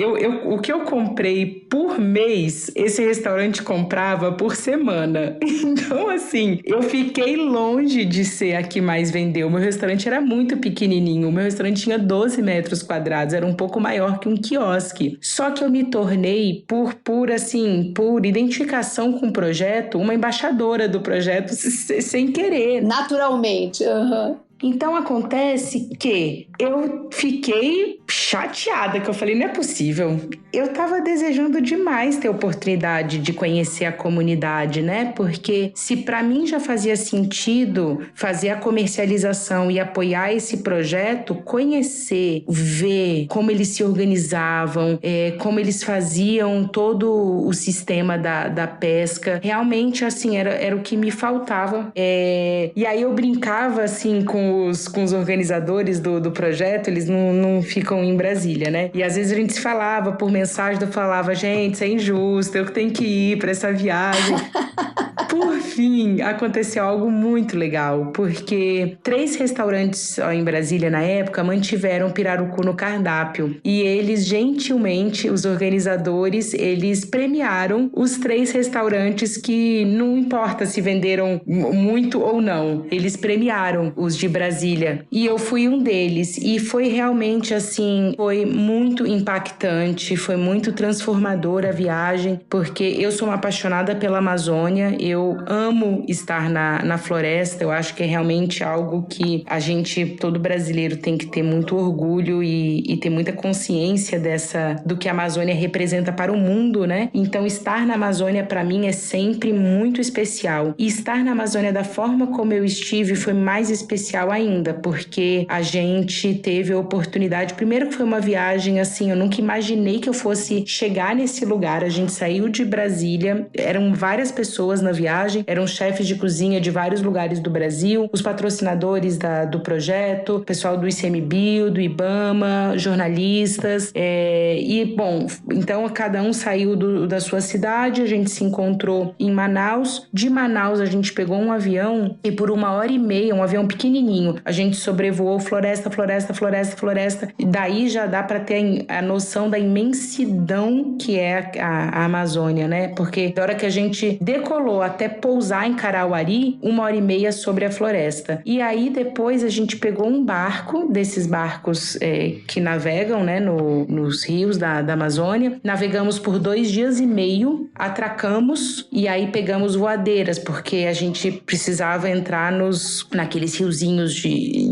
S3: o que eu comprei por mês, esse restaurante comprava por semana. Então, assim, eu fiquei longe de ser a que mais vendeu. O meu restaurante era muito pequenininho. O meu restaurante tinha 12 metros quadrados, era um pouco maior que um quiosque. Só que eu me tornei, por identificação com o projeto, uma embaixadora do projeto sem querer.
S2: Naturalmente. Uhum.
S3: Então acontece que eu fiquei chateada, que eu falei, não é possível. Eu tava desejando demais ter a oportunidade de conhecer a comunidade, né? Porque se para mim já fazia sentido fazer a comercialização e apoiar esse projeto, conhecer, ver como eles se organizavam, como eles faziam todo o sistema da pesca, realmente, assim, era o que me faltava. E aí eu brincava, assim, com os organizadores do projeto, eles não ficam em Brasília, né? E às vezes a gente se falava por mensagem, eu falava, gente, isso é injusto, eu tenho que ir para essa viagem. Por fim, aconteceu algo muito legal, porque 3 restaurantes em Brasília na época mantiveram pirarucu no cardápio. E eles, gentilmente, os organizadores, eles premiaram os 3 restaurantes que não importa se venderam muito ou não. Eles premiaram os de Brasília. E eu fui um deles. E foi realmente, assim, foi muito impactante, foi muito transformadora a viagem, porque eu sou uma apaixonada pela Amazônia, eu eu amo estar na floresta. Eu acho que é realmente algo que todo brasileiro tem que ter muito orgulho e ter muita consciência do que a Amazônia representa para o mundo, né? Então, estar na Amazônia, para mim, é sempre muito especial. E estar na Amazônia da forma como eu estive foi mais especial ainda, porque a gente teve a oportunidade. Primeiro que foi uma viagem, assim, eu nunca imaginei que eu fosse chegar nesse lugar. A gente saiu de Brasília, eram várias pessoas na viagem, eram chefes de cozinha de vários lugares do Brasil, os patrocinadores do projeto, o pessoal do ICMBio, do IBAMA, jornalistas, então cada um saiu da sua cidade, a gente se encontrou em Manaus. De Manaus a gente pegou um avião e por 1h30, um avião pequenininho, a gente sobrevoou floresta, e daí já dá para ter a noção da imensidão que é a Amazônia, né? Porque da hora que a gente decolou até pousar em Carauari, 1h30 sobre a floresta. E aí depois a gente pegou um barco, desses barcos que navegam, né, nos rios da Amazônia. Navegamos por 2 dias e meio, atracamos e aí pegamos voadeiras, porque a gente precisava entrar naqueles riozinhos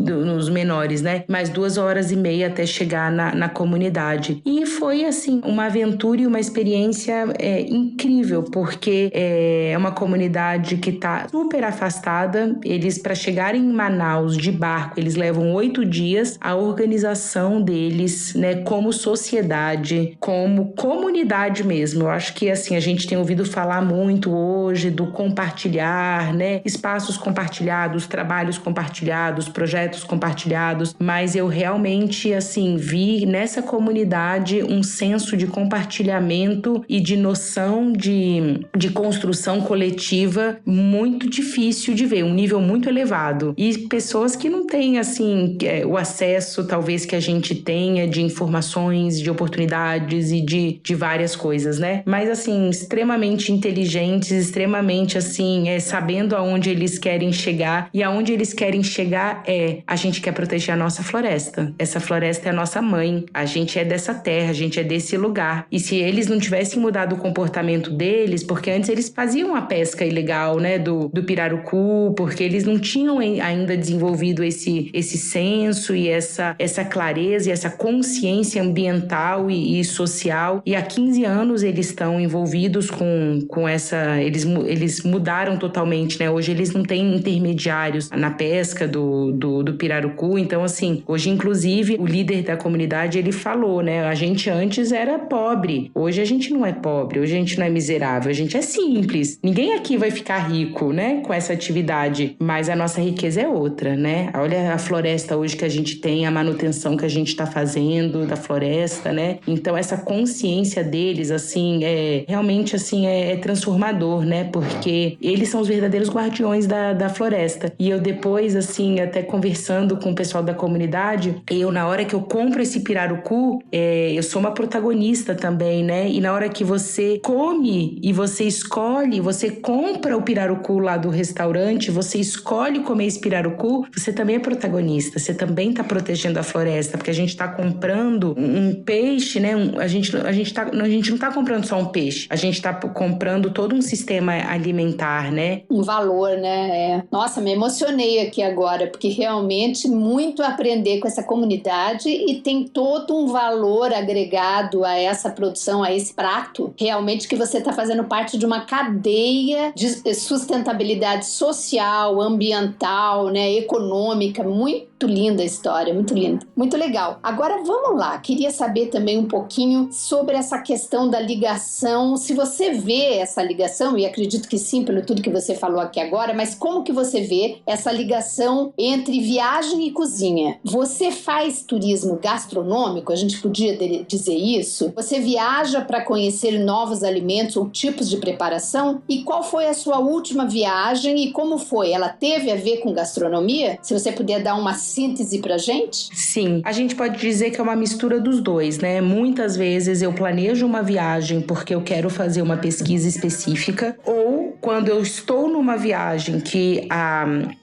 S3: nos menores, né? Mais 2h30 até chegar na comunidade. E foi, assim, uma aventura e uma experiência incrível, porque é uma comunidade que está super afastada. Eles, para chegarem em Manaus de barco, eles levam 8 dias. A organização deles, né, como sociedade, como comunidade mesmo. Eu acho que, assim, a gente tem ouvido falar muito hoje do compartilhar, né? Espaços compartilhados, trabalhos compartilhados, projetos compartilhados, mas eu realmente, assim, vi nessa comunidade um senso de compartilhamento e de noção de construção coletiva muito difícil de ver, um nível muito elevado. E pessoas que não têm, assim, o acesso, talvez, que a gente tenha de informações, de oportunidades e de várias coisas, né? Mas, assim, extremamente inteligentes, extremamente, assim, sabendo aonde eles querem chegar. E aonde eles querem chegar a gente quer proteger a nossa floresta. Essa floresta é a nossa mãe. A gente é dessa terra, a gente é desse lugar. E se eles não tivessem mudado o comportamento deles, porque antes eles faziam a pesca ilegal, né, do pirarucu, porque eles não tinham ainda desenvolvido esse senso e essa clareza e essa consciência ambiental e social. E há 15 anos eles estão envolvidos com essa... Eles mudaram totalmente, né? Hoje eles não têm intermediários na pesca do pirarucu. Então, assim, hoje, inclusive, o líder da comunidade, ele falou, né? A gente antes era pobre. Hoje a gente não é pobre. Hoje a gente não é miserável. A gente é simples. Ninguém aqui vai ficar rico, né? Com essa atividade. Mas a nossa riqueza é outra, né? Olha a floresta hoje que a gente tem, a manutenção que a gente está fazendo da floresta, né? Então, essa consciência deles, assim, realmente, assim, é transformador, né? Porque eles são os verdadeiros guardiões da floresta. E eu depois, assim, até conversando com o pessoal da comunidade, na hora que eu compro esse pirarucu, eu sou uma protagonista também, né? E na hora que você come e você escolhe, você compra o pirarucu lá do restaurante, você escolhe comer esse pirarucu, você também é protagonista, você também tá protegendo a floresta, porque a gente tá comprando um peixe, né? A gente não tá comprando só um peixe, a gente tá comprando todo um sistema alimentar, né?
S2: Um valor, né? Nossa, me emocionei aqui agora, porque realmente muito a aprender com essa comunidade e tem todo um valor agregado a essa produção, a esse prato. Realmente que você está fazendo parte de uma cadeia de sustentabilidade social, ambiental, né? Econômica. Muito linda a história, muito linda. Muito legal. Agora vamos lá, queria saber também um pouquinho sobre essa questão da ligação, se você vê essa ligação, e acredito que sim, pelo tudo que você falou aqui agora, mas como que você vê essa ligação entre viagem e cozinha? Você faz turismo gastronômico? A gente podia dizer isso? Você viaja para conhecer novos alimentos ou tipos de preparação? E qual foi a sua última viagem e como foi? Ela teve a ver com gastronomia? Se você puder dar uma síntese pra gente?
S3: Sim, a gente pode dizer que é uma mistura dos dois, né? Muitas vezes eu planejo uma viagem porque eu quero fazer uma pesquisa específica, ou quando eu estou numa viagem que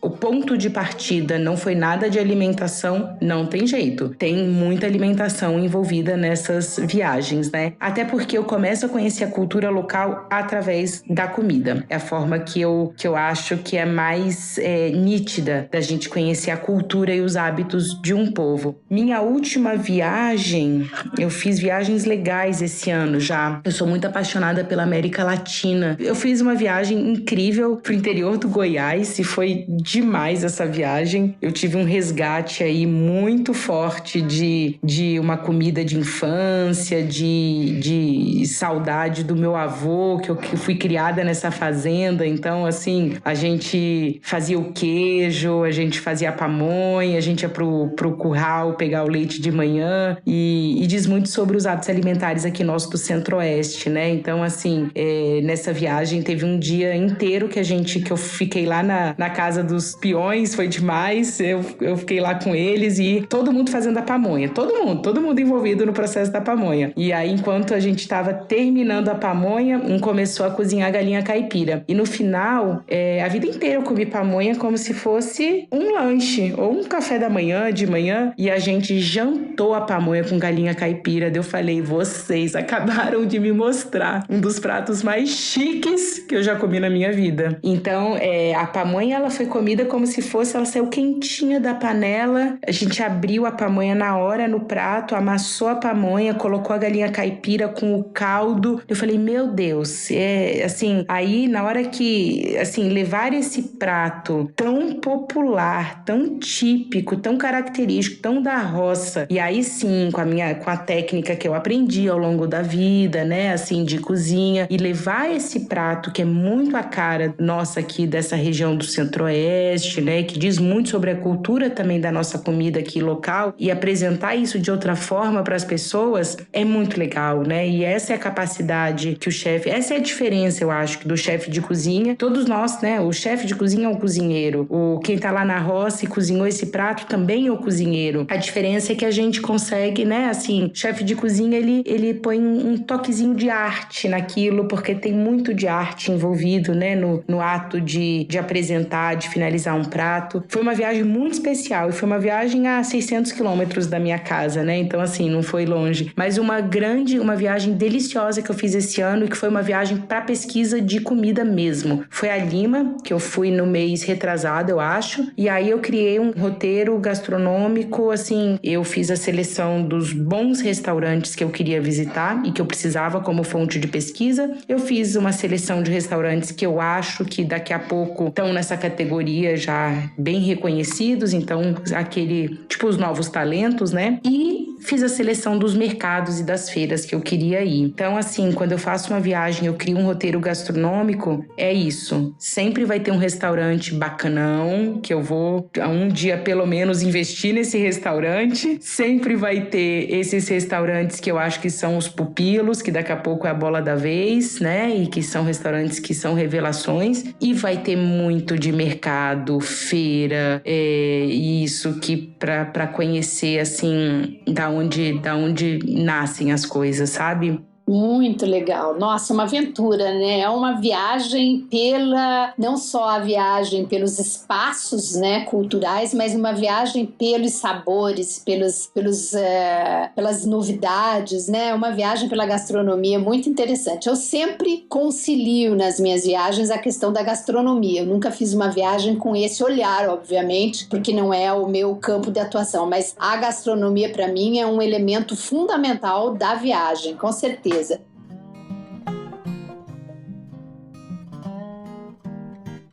S3: o ponto de partida não foi nada de alimentação, não tem jeito. Tem muita alimentação envolvida nessas viagens, né? Até porque eu começo a conhecer a cultura local através da comida. É a forma que eu acho que é mais nítida da gente conhecer a cultura e os hábitos de um povo. Minha última viagem, eu fiz viagens legais esse ano já. Eu sou muito apaixonada pela América Latina. Eu fiz uma viagem incrível pro interior do Goiás e foi demais essa viagem. Eu tive um resgate aí muito forte de uma comida de infância, de saudade do meu avô, que eu fui criada nessa fazenda. Então, assim, a gente fazia o queijo, a gente fazia a pamonha, a gente ia pro curral pegar o leite de manhã e diz muito sobre os hábitos alimentares aqui nosso do Centro-Oeste, né? Então, assim, nessa viagem teve um dia inteiro que eu fiquei lá na casa dos peões, foi demais. Eu fiquei lá com eles e todo mundo fazendo a pamonha. Todo mundo envolvido no processo da pamonha. E aí, enquanto a gente estava terminando a pamonha, começou a cozinhar a galinha caipira. E no final, a vida inteira eu comi pamonha como se fosse um lanche ou um café da manhã, de manhã, e a gente jantou a pamonha com galinha caipira. Daí eu falei, vocês acabaram de me mostrar um dos pratos mais chiques que eu já comi na minha vida. Então, a pamonha, ela foi comida como se fosse, ela saiu quentinha da panela, a gente abriu a pamonha na hora no prato, amassou a pamonha, colocou a galinha caipira com o caldo. Eu falei, meu Deus, assim, aí na hora que, assim, levar esse prato tão popular, tão típico, tão característico, tão da roça, e aí sim, com a técnica que eu aprendi ao longo da vida, né, assim, de cozinha, e levar esse prato que é muito a cara nossa aqui dessa região do Centro-Oeste, né, que diz muito sobre a cultura também da nossa comida aqui local, e apresentar isso de outra forma para as pessoas é muito legal, né, e essa é a capacidade que o chefe, essa é a diferença, eu acho, do chefe de cozinha. Todos nós, né, o chefe de cozinha é um cozinheiro, quem tá lá na roça e cozinhou esse prato também é o cozinheiro. A diferença é que a gente consegue, né, assim, chefe de cozinha, ele põe um toquezinho de arte naquilo, porque tem muito de arte envolvido, né, no ato de apresentar, de finalizar um prato. Foi uma viagem muito especial e foi uma viagem a 600 quilômetros da minha casa, né, então assim, não foi longe, mas uma viagem deliciosa que eu fiz esse ano e que foi uma viagem para pesquisa de comida mesmo. Foi a Lima, que eu fui no mês retrasado, eu acho, e aí eu criei um roteiro gastronômico, assim, eu fiz a seleção dos bons restaurantes que eu queria visitar e que eu precisava como fonte de pesquisa. Eu fiz uma seleção de restaurantes que eu acho que daqui a pouco estão nessa categoria já bem reconhecidos, então tipo os novos talentos, né? E fiz a seleção dos mercados e das feiras que eu queria ir. Então, assim, quando eu faço uma viagem, eu crio um roteiro gastronômico, é isso. Sempre vai ter um restaurante bacanão, que eu vou um dia pelo menos investir nesse restaurante. Sempre vai ter esses restaurantes que eu acho que são os pupilos, que daqui a pouco é a bola da vez, né? E que são restaurantes que são revelações. E vai ter muito de mercado, feira, isso que para conhecer, assim, da onde nascem as coisas, sabe?
S2: Muito legal. Nossa, uma aventura, né? É uma viagem não só a viagem pelos espaços, né, culturais, mas uma viagem pelos sabores, pelas novidades, né? Uma viagem pela gastronomia muito interessante. Eu sempre concilio nas minhas viagens a questão da gastronomia. Eu nunca fiz uma viagem com esse olhar, obviamente, porque não é o meu campo de atuação, mas a gastronomia, para mim, é um elemento fundamental da viagem, com certeza.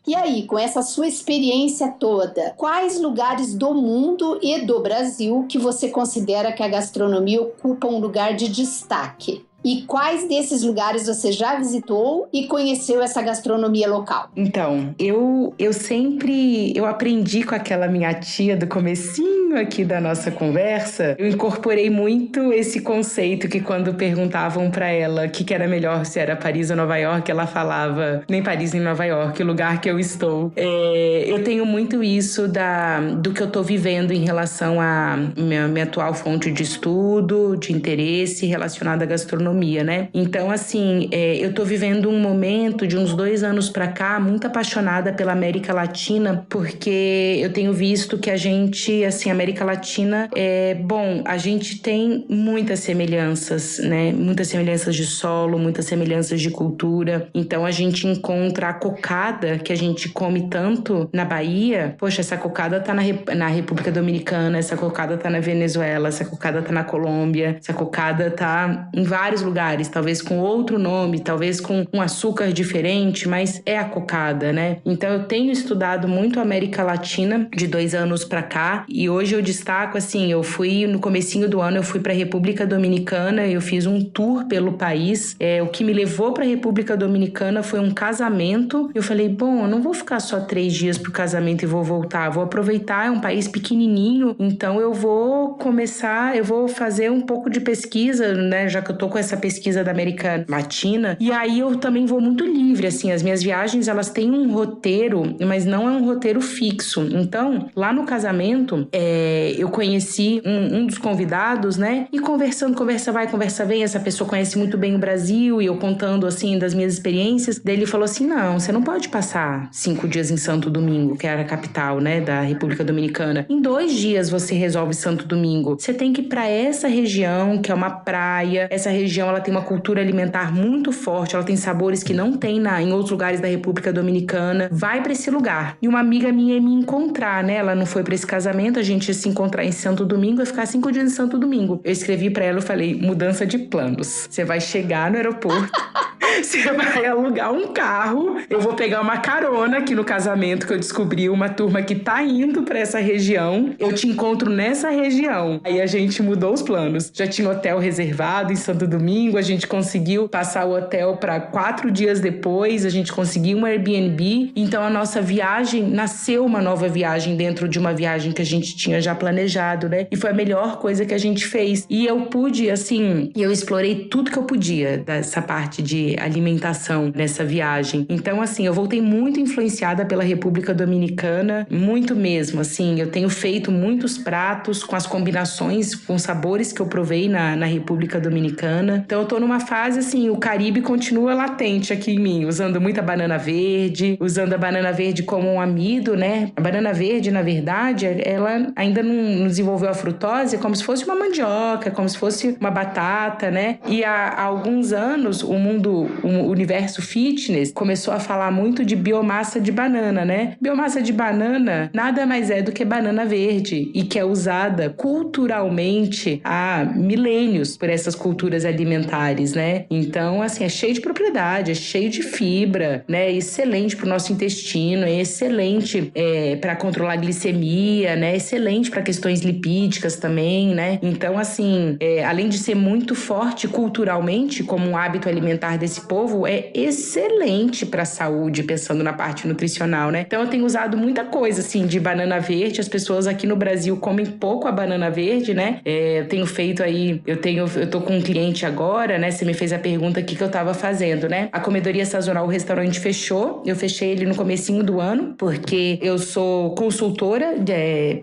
S2: E aí, com essa sua experiência toda, quais lugares do mundo e do Brasil que você considera que a gastronomia ocupa um lugar de destaque? E quais desses lugares você já visitou e conheceu essa gastronomia local?
S3: Então, eu aprendi com aquela minha tia do comecinho aqui da nossa conversa, eu incorporei muito esse conceito que quando perguntavam pra ela o que era melhor, se era Paris ou Nova York, ela falava nem Paris nem Nova York, o lugar que eu estou. Eu tenho muito isso do que eu tô vivendo em relação à minha atual fonte de estudo, de interesse relacionado à gastronomia. gastronomia, né? Então, assim, eu tô vivendo um momento de uns 2 anos pra cá muito apaixonada pela América Latina, porque eu tenho visto que a gente, assim, América Latina, a gente tem muitas semelhanças, né? Muitas semelhanças de solo, muitas semelhanças de cultura. Então, a gente encontra a cocada que a gente come tanto na Bahia. Poxa, essa cocada tá na República Dominicana, essa cocada tá na Venezuela, essa cocada tá na Colômbia, essa cocada tá em vários lugares, talvez com outro nome, talvez com um açúcar diferente, mas é a cocada, né? Então eu tenho estudado muito a América Latina de 2 anos pra cá, e hoje eu destaco, assim, eu fui no comecinho do ano, eu fui pra República Dominicana, eu fiz um tour pelo país. O que me levou pra República Dominicana foi um casamento. Eu falei, bom, eu não vou ficar só 3 dias pro casamento e vou voltar, vou aproveitar, é um país pequenininho, então eu vou fazer um pouco de pesquisa, né, já que eu tô com essa pesquisa da América Latina, e aí eu também vou muito livre, assim, as minhas viagens, elas têm um roteiro, mas não é um roteiro fixo. Então, lá no casamento, eu conheci um dos convidados, né, e conversando, conversa vai, conversa vem, essa pessoa conhece muito bem o Brasil, e eu contando, assim, das minhas experiências, daí ele falou assim, não, você não pode passar 5 dias em Santo Domingo, que era a capital, né, da República Dominicana. Em 2 dias você resolve Santo Domingo. Você tem que ir para essa região, que é uma praia. Essa região, ela tem uma cultura alimentar muito forte, ela tem sabores que não tem em outros lugares da República Dominicana. Vai para esse lugar. E uma amiga minha ia me encontrar, né? Ela não foi para esse casamento, a gente ia se encontrar em Santo Domingo, ia ficar 5 dias em Santo Domingo. Eu escrevi para ela, eu falei, mudança de planos. Você vai chegar no aeroporto, você vai alugar um carro, eu vou pegar uma carona aqui no casamento, que eu descobri uma turma que tá indo pra essa região, eu te encontro nessa região. Aí a gente mudou os planos. Já tinha hotel reservado em Santo Domingo, a gente conseguiu passar o hotel para 4 dias depois, a gente conseguiu um Airbnb. Então a nossa viagem, nasceu uma nova viagem dentro de uma viagem que a gente tinha já planejado, né? E foi a melhor coisa que a gente fez. E eu pude, assim, eu explorei tudo que eu podia dessa parte de alimentação nessa viagem. Então, assim, eu voltei muito influenciada pela República Dominicana, muito mesmo, assim, eu tenho feito muitos pratos com as combinações, com sabores que eu provei na República Dominicana. Então, eu tô numa fase, assim, o Caribe continua latente aqui em mim, usando muita banana verde, usando a banana verde como um amido, né? A banana verde, na verdade, ela ainda não desenvolveu a frutose, é como se fosse uma mandioca, como se fosse uma batata, né? E há alguns anos, o universo fitness começou a falar muito de biomassa de banana, né? Biomassa de banana nada mais é do que banana verde, e que é usada culturalmente há milênios por essas culturas alimentares, né? Então, assim, é cheio de propriedade, é cheio de fibra, né? É excelente para o nosso intestino, é excelente para controlar a glicemia, né? É excelente para questões lipídicas também, né? Então, assim, além de ser muito forte culturalmente como um hábito alimentar desse povo, é excelente para a saúde, pensando na parte nutricional, né? Então eu tenho usado muita coisa, assim, de banana verde. As pessoas aqui no Brasil comem pouco a banana verde, né? Eu tenho feito aí, eu tô com um cliente agora, né? Você me fez a pergunta aqui que eu tava fazendo, né? A comedoria sazonal, o restaurante fechou. Eu fechei ele no comecinho do ano, porque eu sou consultora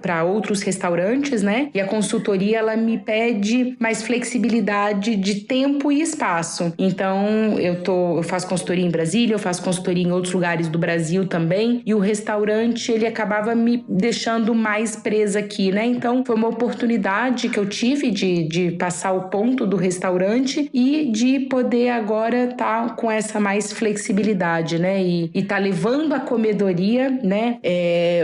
S3: para outros restaurantes, né? E a consultoria, ela me pede mais flexibilidade de tempo e espaço. Então, eu faço consultoria em Brasília, eu faço consultoria em outros lugares do Brasil também, e o restaurante, ele acabava me deixando mais presa aqui, né? Então, foi uma oportunidade que eu tive de passar o ponto do restaurante e de poder agora estar com essa mais flexibilidade, né? E tá levando a comedoria, né?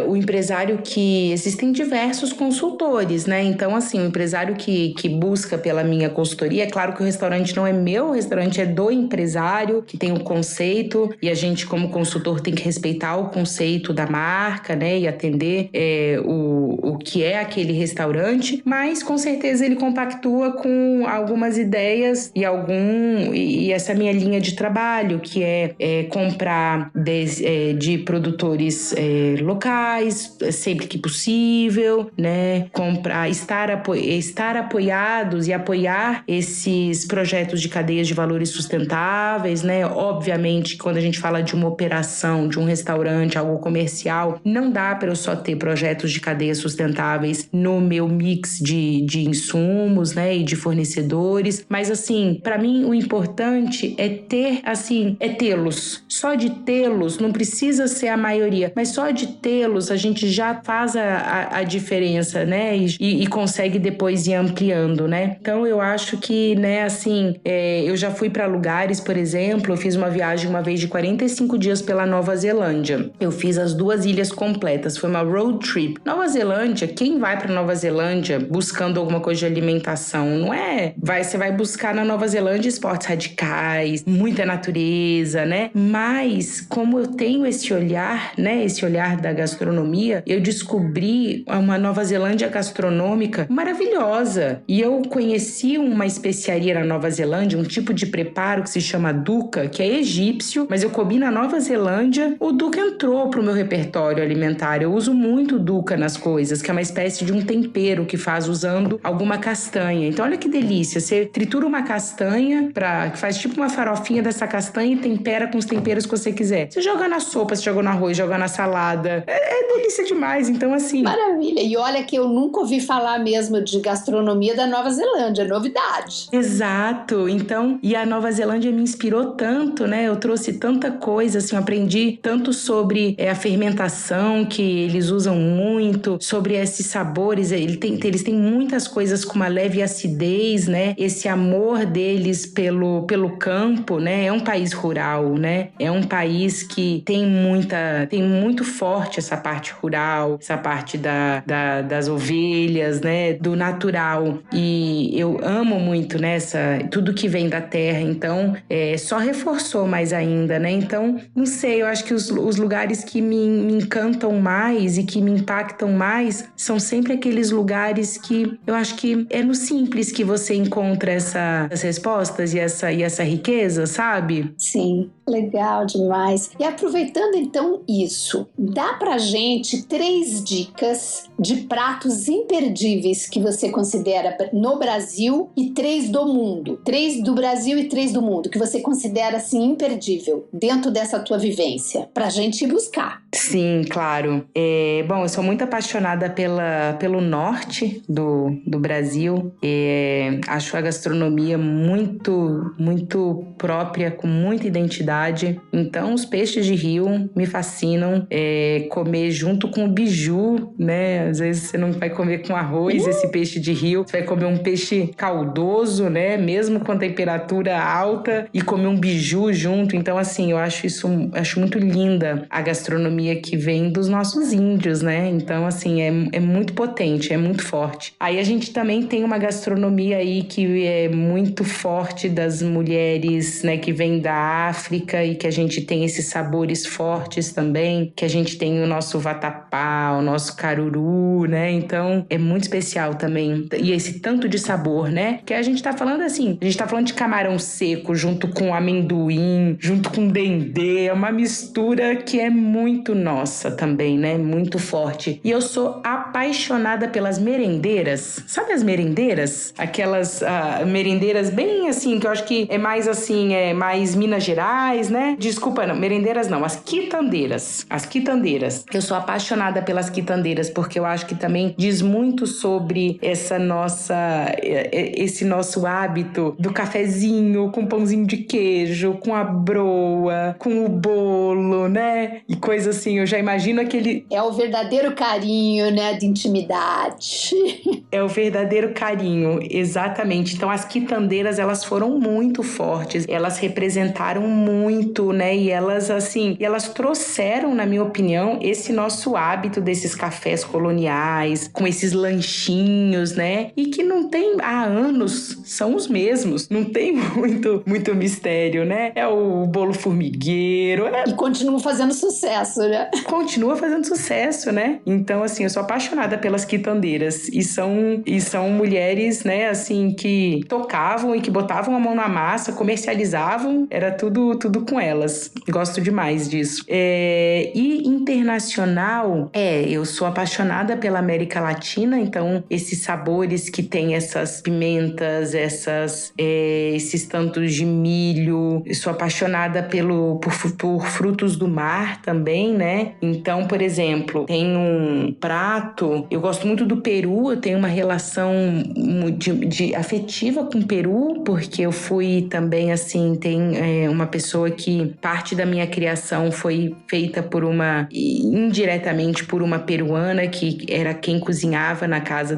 S3: O empresário que... Existem diversos consultores, né? Então, assim, o empresário que busca pela minha consultoria, é claro que o restaurante não é meu, o restaurante é do empresário, que tem um conceito, e a gente, como consultor, tem que respeitar o conceito da marca, né, e atender o que é aquele restaurante, mas com certeza ele compactua com algumas ideias e essa minha linha de trabalho, que é comprar de produtores locais, sempre que possível, né, estar apoiados e apoiar esses projetos de cadeias de valores sustentáveis, sustentáveis, né? Obviamente, quando a gente fala de uma operação, de um restaurante, algo comercial, não dá para eu só ter projetos de cadeias sustentáveis no meu mix de insumos, né, e de fornecedores, mas assim, para mim o importante é ter, assim, é tê-los. Só de tê-los, não precisa ser a maioria, mas só de tê-los a gente já faz a diferença, né, e consegue depois ir ampliando, né. Então eu acho que, né, assim, eu já fui para lugares, por exemplo, eu fiz uma viagem uma vez de 45 dias pela Nova Zelândia. Eu fiz as 2 ilhas completas, foi uma road trip. Nova Zelândia, quem vai para Nova Zelândia buscando alguma coisa de alimentação, não é? Você vai buscar na Nova Zelândia esportes radicais, muita natureza, né? Mas como eu tenho esse olhar, né, esse olhar da gastronomia, eu descobri uma Nova Zelândia gastronômica maravilhosa. E eu conheci uma especiaria na Nova Zelândia, um tipo de preparo que se chama dukkha, que é egípcio, mas eu comi na Nova Zelândia. O dukkha entrou pro meu repertório alimentar. Eu uso muito dukkha nas coisas, que é uma espécie de um tempero que faz usando alguma castanha. Então olha que delícia, você tritura uma castanha, que faz tipo uma farofinha dessa castanha e tempera com os temperos que você quiser. Você joga na sopa, você joga no arroz, joga na salada. É delícia demais, então assim...
S2: Maravilha, e olha que eu nunca ouvi falar mesmo de gastronomia da Nova Zelândia, novidade.
S3: Exato, então, e a Nova Zelândia me inspirou tanto, né, eu trouxe tanta coisa, assim, eu aprendi tanto sobre a fermentação, que eles usam muito, sobre esses sabores, eles têm muitas coisas com uma leve acidez, né, esse amor deles pelo campo, né, é um país rural, né, é um país que tem muito forte essa parte rural, essa parte das ovelhas, né, do natural, e eu amo muito, né, tudo que vem da terra, então só reforçou mais ainda, né, então, não sei, eu acho que os lugares que me encantam mais e que me impactam mais são sempre aqueles lugares que eu acho que é no simples que você encontra essas respostas e essa riqueza, sabe?
S2: Sim, legal demais. E aproveitando então isso, dá pra gente 3 dicas de pratos imperdíveis que você considera no Brasil e 3 do mundo. 3 do Brasil e 3 do mundo, que você considera assim imperdível dentro dessa tua vivência, pra gente ir buscar.
S3: Sim, claro. Bom, eu sou muito apaixonada pelo norte do Brasil. Acho a gastronomia muito, muito própria, com muita identidade. Então, os peixes de rio me fascinam. Comer junto com o biju, né? Às vezes você não vai comer com arroz esse peixe de rio. Você vai comer um peixe caldoso, né? Mesmo com a temperatura alta, e comer um biju junto. Então, assim, eu acho muito linda a gastronomia que vem dos nossos índios, né? Então, assim, é muito potente, é muito forte. Aí a gente também tem uma gastronomia aí que é muito forte das mulheres, né? Que vem da África e que a gente tem esses sabores fortes também, que a gente tem o nosso vatapá, o nosso caruru, né? Então, é muito especial também. E esse tanto de sabor, né? Que a gente tá falando assim, a gente tá falando de camarão seco junto com amendoim, junto com dendê, é uma mistura que é muito nossa também, né? Muito forte. E eu sou apaixonada pelas merendeiras. Sabe as merendeiras? Aquelas merendeiras bem assim, que eu acho que é mais assim, mais Minas Gerais, né? Desculpa, não, merendeiras não, as quitandeiras. As quitandeiras. Eu sou apaixonada pelas quitandeiras, porque eu acho que também diz muito sobre esse nosso hábito do cafezinho com pãozinho de queijo, com a broa, com o bolo, né? E coisa assim, eu já imagino aquele...
S2: É o verdadeiro carinho, né? De intimidade.
S3: É o verdadeiro carinho, exatamente. Então, as quitandeiras, elas foram muito fortes, elas representaram muito, né? E elas, assim, elas trouxeram, na minha opinião, esse nosso hábito desses cafés coloniais, com esses lanchinhos, né? E que não tem, há anos, são os mesmos, não tem muito mistério, né? É o bolo formigueiro.
S2: E continua fazendo sucesso, né?
S3: Continua fazendo sucesso, né? Então, assim, eu sou apaixonada pelas quitandeiras. E são mulheres, né, assim, que tocavam e que botavam a mão na massa, comercializavam. Era tudo tudo com elas. Gosto demais disso. E internacional, eu sou apaixonada pela América Latina, então esses sabores que tem essas pimentas, esses tantos de milho. Eu sou apaixonada por frutos do mar também, né? Então, por exemplo, tem um prato, eu gosto muito do Peru, eu tenho uma relação afetiva com o Peru, porque eu fui também, assim, tem uma pessoa que parte da minha criação foi feita indiretamente por uma peruana, que era quem cozinhava na casa,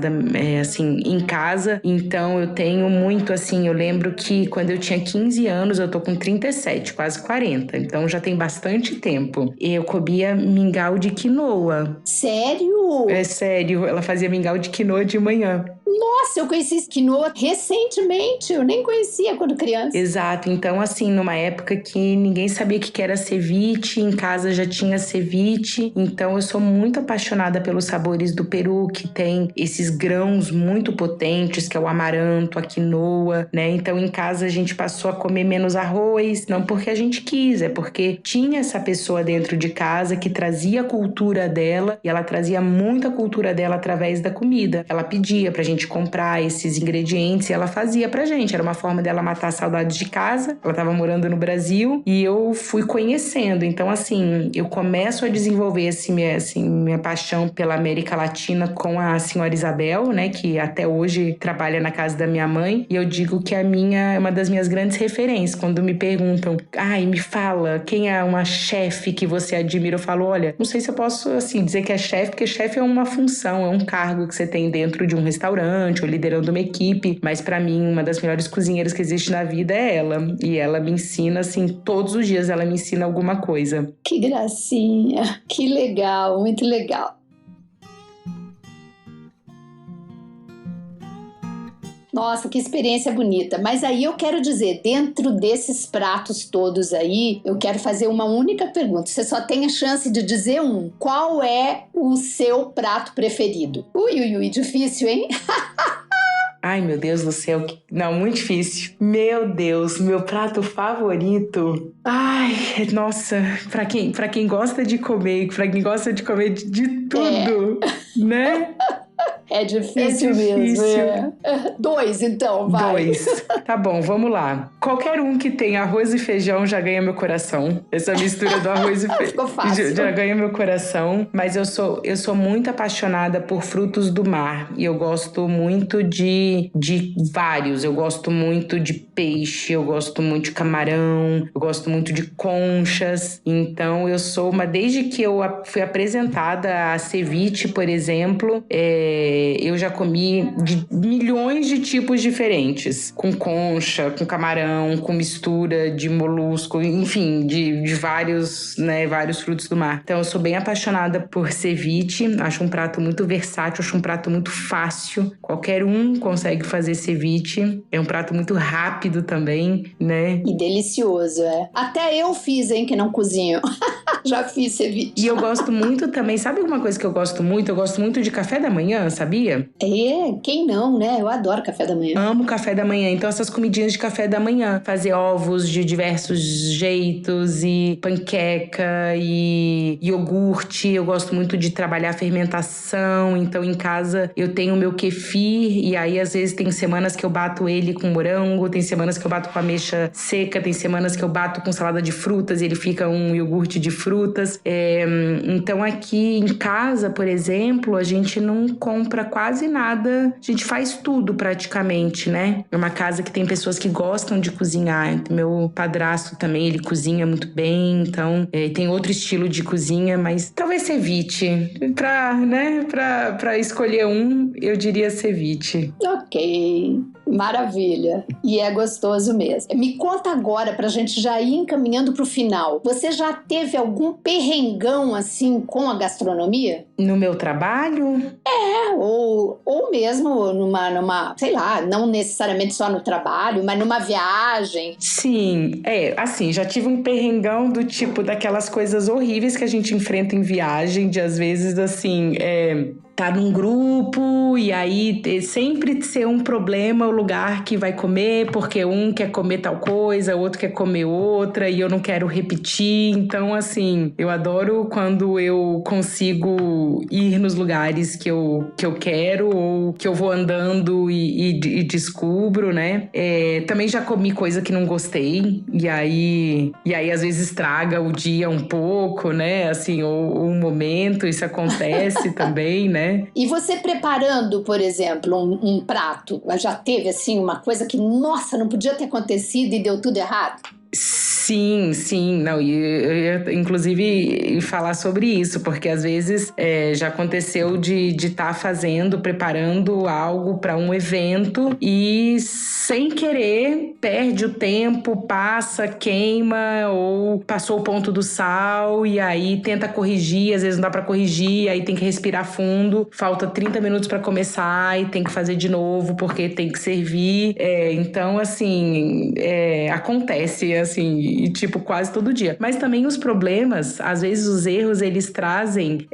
S3: em casa. Então, eu tenho muito, assim, eu lembro que quando eu tinha 15 anos, eu tô com 37, quase 40, então já tem bastante tempo. Eu comia mingau de quinoa.
S2: Sério?
S3: É sério, ela fazia mingau de quinoa de manhã.
S2: Nossa, eu conheci quinoa recentemente, eu nem conhecia quando criança.
S3: Exato, então assim, numa época que ninguém sabia o que era ceviche, em casa já tinha ceviche, então eu sou muito apaixonada pelos sabores do Peru, que tem esses grãos muito potentes, que é o amaranto, a quinoa, né? Então em casa a gente passou a comer menos arroz, não porque a gente quis, é porque tinha essa pessoa dentro de casa que trazia a cultura dela, e ela trazia muita cultura dela através da comida. Ela pedia pra gente comprar esses ingredientes e ela fazia pra gente. Era uma forma dela matar saudades de casa. Ela tava morando no Brasil e eu fui conhecendo. Então, assim, eu começo a desenvolver minha paixão pela América Latina com a senhora Isabel, né, que até hoje trabalha na casa da minha mãe. E eu digo que é uma das minhas grandes referências. Quando me perguntam, me fala, quem é uma chefe que você admira? Eu falo, olha, não sei se eu posso, assim, dizer que é chefe, porque chefe é uma função, é um cargo que você tem dentro de um restaurante ou liderando uma equipe, mas pra mim uma das melhores cozinheiras que existe na vida é ela, e ela me ensina, assim, todos os dias ela me ensina alguma coisa.
S2: Que gracinha, que legal, muito legal. Nossa, que experiência bonita. Mas aí eu quero dizer, dentro desses pratos todos aí, eu quero fazer uma única pergunta. Você só tem a chance de dizer um. Qual é o seu prato preferido? Ui, difícil, hein?
S3: Ai, meu Deus do céu. Não, muito difícil. Meu Deus, meu prato favorito. Ai, nossa, pra quem gosta de comer, de tudo, né?
S2: É difícil mesmo. É. 2, então, vai.
S3: 2. Tá bom, vamos lá. Qualquer um que tenha arroz e feijão já ganha meu coração. Essa mistura do arroz e feijão
S2: Ficou fácil.
S3: Já ganha meu coração. Mas eu sou muito apaixonada por frutos do mar. E eu gosto muito de vários. Eu gosto muito de peixe, eu gosto muito de camarão, eu gosto muito de conchas. Então, eu sou desde que eu fui apresentada a ceviche, por exemplo, eu já comi de milhões de tipos diferentes, com concha, com camarão, com mistura de molusco, enfim, de vários frutos do mar. Então eu sou bem apaixonada por ceviche, acho um prato muito versátil, acho um prato muito fácil, qualquer um consegue fazer ceviche, é um prato muito rápido também, né?
S2: E delicioso, Até eu fiz, que não cozinho. Já fiz ceviche.
S3: E eu gosto muito também, sabe alguma coisa que eu gosto muito? Eu gosto muito de café da manhã, sabia?
S2: Quem não, né? Eu adoro café da manhã.
S3: Amo café da manhã, então essas comidinhas de café da manhã. Fazer ovos de diversos jeitos e panqueca e iogurte. Eu gosto muito de trabalhar a fermentação, então em casa eu tenho o meu kefir e aí às vezes tem semanas que eu bato ele com morango, tem semanas que eu bato com ameixa seca, tem semanas que eu bato com salada de frutas e ele fica um iogurte de frutas. Então aqui em casa, por exemplo, a gente não compra quase nada, a gente faz tudo praticamente, né? É uma casa que tem pessoas que gostam de cozinhar. Meu padrasto também, ele cozinha muito bem, então tem outro estilo de cozinha, mas talvez ceviche. Pra escolher um, eu diria ceviche.
S2: Ok, maravilha. E é gostoso mesmo. Me conta agora, pra gente já ir encaminhando pro final. Você já teve algum perrengão, assim, com a gastronomia?
S3: No meu trabalho?
S2: Ou mesmo numa, sei lá, não necessariamente só no trabalho, mas numa viagem.
S3: Sim, assim, já tive um perrengão do tipo daquelas coisas horríveis que a gente enfrenta em viagem, de às vezes, assim, tá num grupo e aí sempre ser um problema o lugar que vai comer, porque um quer comer tal coisa, o outro quer comer outra e eu não quero repetir. Então, assim, eu adoro quando eu consigo ir nos lugares que eu quero ou que eu vou andando e descubro, né? Também já comi coisa que não gostei e aí às vezes estraga o dia um pouco, né? Assim, ou um momento, isso acontece também, né?
S2: E você preparando, por exemplo, um prato, já teve assim uma coisa que, nossa, não podia ter acontecido e deu tudo errado?
S3: Sim, não, e eu ia inclusive falar sobre isso, porque às vezes já aconteceu de estar preparando algo para um evento e sem querer perde o tempo, passa, queima ou passou o ponto do sal e aí tenta corrigir, às vezes não dá para corrigir, aí tem que respirar fundo, falta 30 minutos para começar e tem que fazer de novo porque tem que servir, então assim, acontece assim, e tipo quase todo dia. Mas também os problemas, às vezes os erros, eles trazem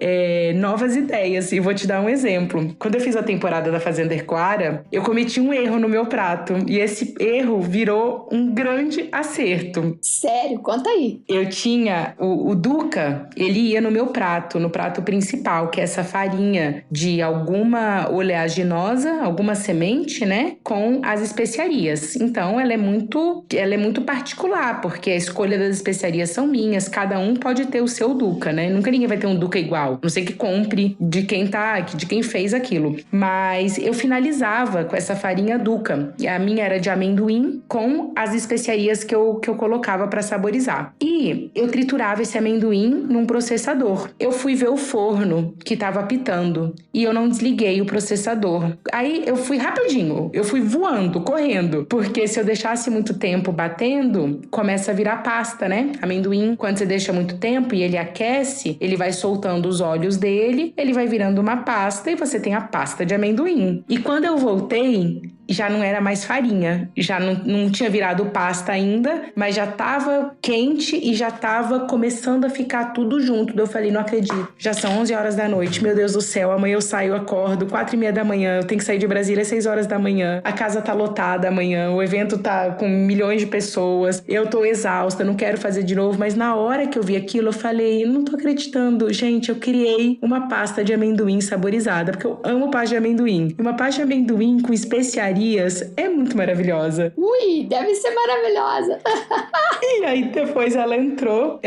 S3: novas ideias. E vou te dar um exemplo. Quando eu fiz a temporada da Fazenda Herculara, eu cometi um erro no meu prato. E esse erro virou um grande acerto.
S2: Sério? Conta aí.
S3: Eu tinha o Duca, ele ia no meu prato, no prato principal, que é essa farinha de alguma oleaginosa, alguma semente, né? Com as especiarias. Então, ela é muito particular, porque a escolha das especiarias são minhas, cada um pode ter o seu Duca, né? Nunca ninguém vai ter um Duca igual, não sei que compre de quem fez aquilo. Mas eu finalizava com essa farinha Duca, e a minha era de amendoim com as especiarias que eu colocava para saborizar. E eu triturava esse amendoim num processador. Eu fui ver o forno que tava apitando e eu não desliguei o processador. Aí eu fui rapidinho, eu fui voando, correndo, porque se eu deixasse muito tempo batendo, começa a virar pasta, né? Amendoim, quando você deixa muito tempo e ele aquece, ele vai soltando os óleos dele, ele vai virando uma pasta e você tem a pasta de amendoim. E quando eu voltei, já não era mais farinha, já não tinha virado pasta ainda, mas já tava quente e já tava começando a ficar tudo junto. Eu falei, não acredito, já são 11 horas da noite, meu Deus do céu, amanhã eu saio, acordo 4:30 da manhã, eu tenho que sair de Brasília às 6 horas da manhã, a casa tá lotada amanhã, o evento tá com milhões de pessoas, eu tô exausta, não quero fazer de novo, mas na hora que eu vi aquilo, eu falei, não tô acreditando, gente, eu criei uma pasta de amendoim saborizada, porque eu amo pasta de amendoim, e uma pasta de amendoim com especiarias é muito maravilhosa.
S2: Ui, deve ser maravilhosa.
S3: E aí depois ela entrou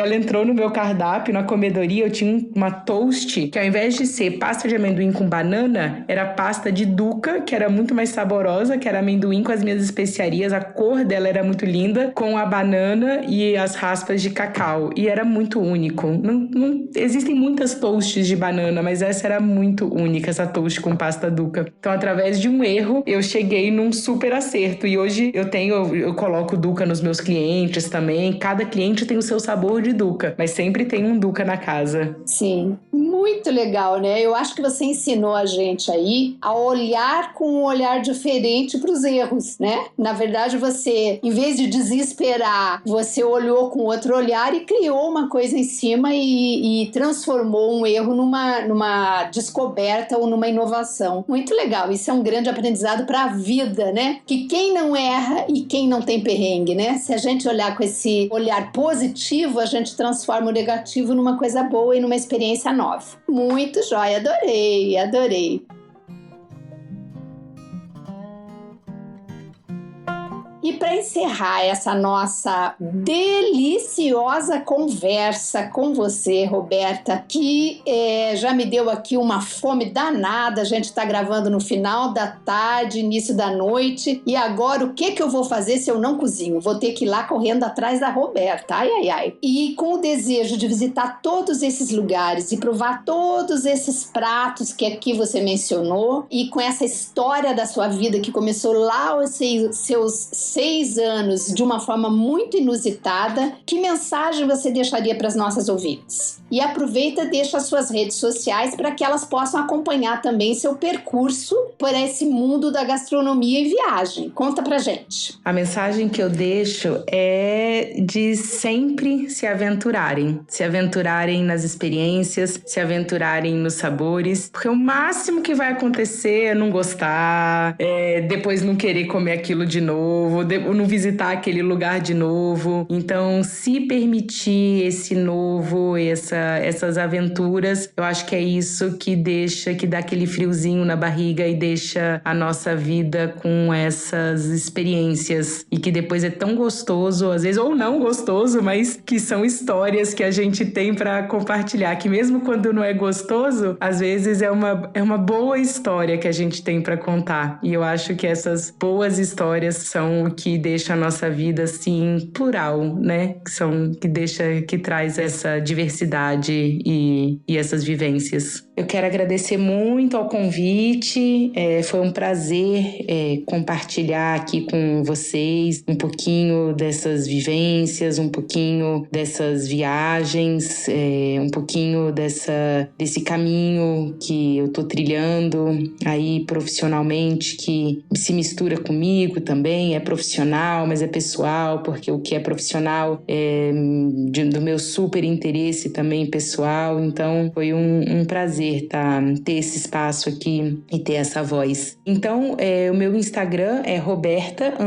S3: no meu cardápio, na comedoria, eu tinha uma toast, que ao invés de ser pasta de amendoim com banana, era pasta de Duca, que era muito mais saborosa, que era amendoim com as minhas especiarias, a cor dela era muito linda, com a banana e as raspas de cacau, e era muito único. Não existem muitas toasts de banana, mas essa era muito única, essa toast com pasta Duca. Então, através de um erro, eu cheguei num super acerto, e hoje eu coloco Duca nos meus clientes também, cada cliente tem o seu sabor de Duca, mas sempre tem um Duca na casa.
S2: Sim, muito legal, né? Eu acho que você ensinou a gente aí a olhar com um olhar diferente para os erros, né? Na verdade, você, em vez de desesperar, você olhou com outro olhar e criou uma coisa em cima e transformou um erro numa descoberta ou numa inovação. Muito legal, isso é um grande aprendizado para a vida, né? Que quem não erra e quem não tem perrengue, né? Se a gente olhar com esse olhar positivo, a gente transforma o negativo numa coisa boa e numa experiência nova. Muito jóia, adorei. E para encerrar essa nossa deliciosa conversa com você, Roberta, que já me deu aqui uma fome danada, a gente está gravando no final da tarde, início da noite, e agora o que eu vou fazer se eu não cozinho? Vou ter que ir lá correndo atrás da Roberta, ai. E com o desejo de visitar todos esses lugares e provar todos esses pratos que aqui você mencionou, e com essa história da sua vida que começou lá aos seus 6 anos de uma forma muito inusitada, que mensagem você deixaria para as nossas ouvintes? E aproveita e deixa as suas redes sociais para que elas possam acompanhar também seu percurso por esse mundo da gastronomia e viagem. Conta pra gente.
S3: A mensagem que eu deixo é de sempre se aventurarem nas experiências, se aventurarem nos sabores, porque o máximo que vai acontecer é não gostar, depois não querer comer aquilo de novo, não visitar aquele lugar de novo. Então, se permitir esse novo, essas aventuras, eu acho que é isso que dá aquele friozinho na barriga e deixa a nossa vida com essas experiências, e que depois é tão gostoso, às vezes, ou não gostoso, mas que são histórias que a gente tem para compartilhar, que mesmo quando não é gostoso, às vezes é uma boa história que a gente tem para contar. E eu acho que essas boas histórias são o que deixa a nossa vida assim plural, né? Que traz essa diversidade e essas vivências. Eu quero agradecer muito ao convite, foi um prazer compartilhar aqui com vocês um pouquinho dessas vivências, um pouquinho dessas viagens, um pouquinho desse caminho que eu tô trilhando aí profissionalmente, que se mistura comigo também, é profissional, mas é pessoal, porque o que é profissional é do meu super interesse também pessoal. Então foi um prazer ter esse espaço aqui e ter essa voz. Então, o meu Instagram é Roberta_AZE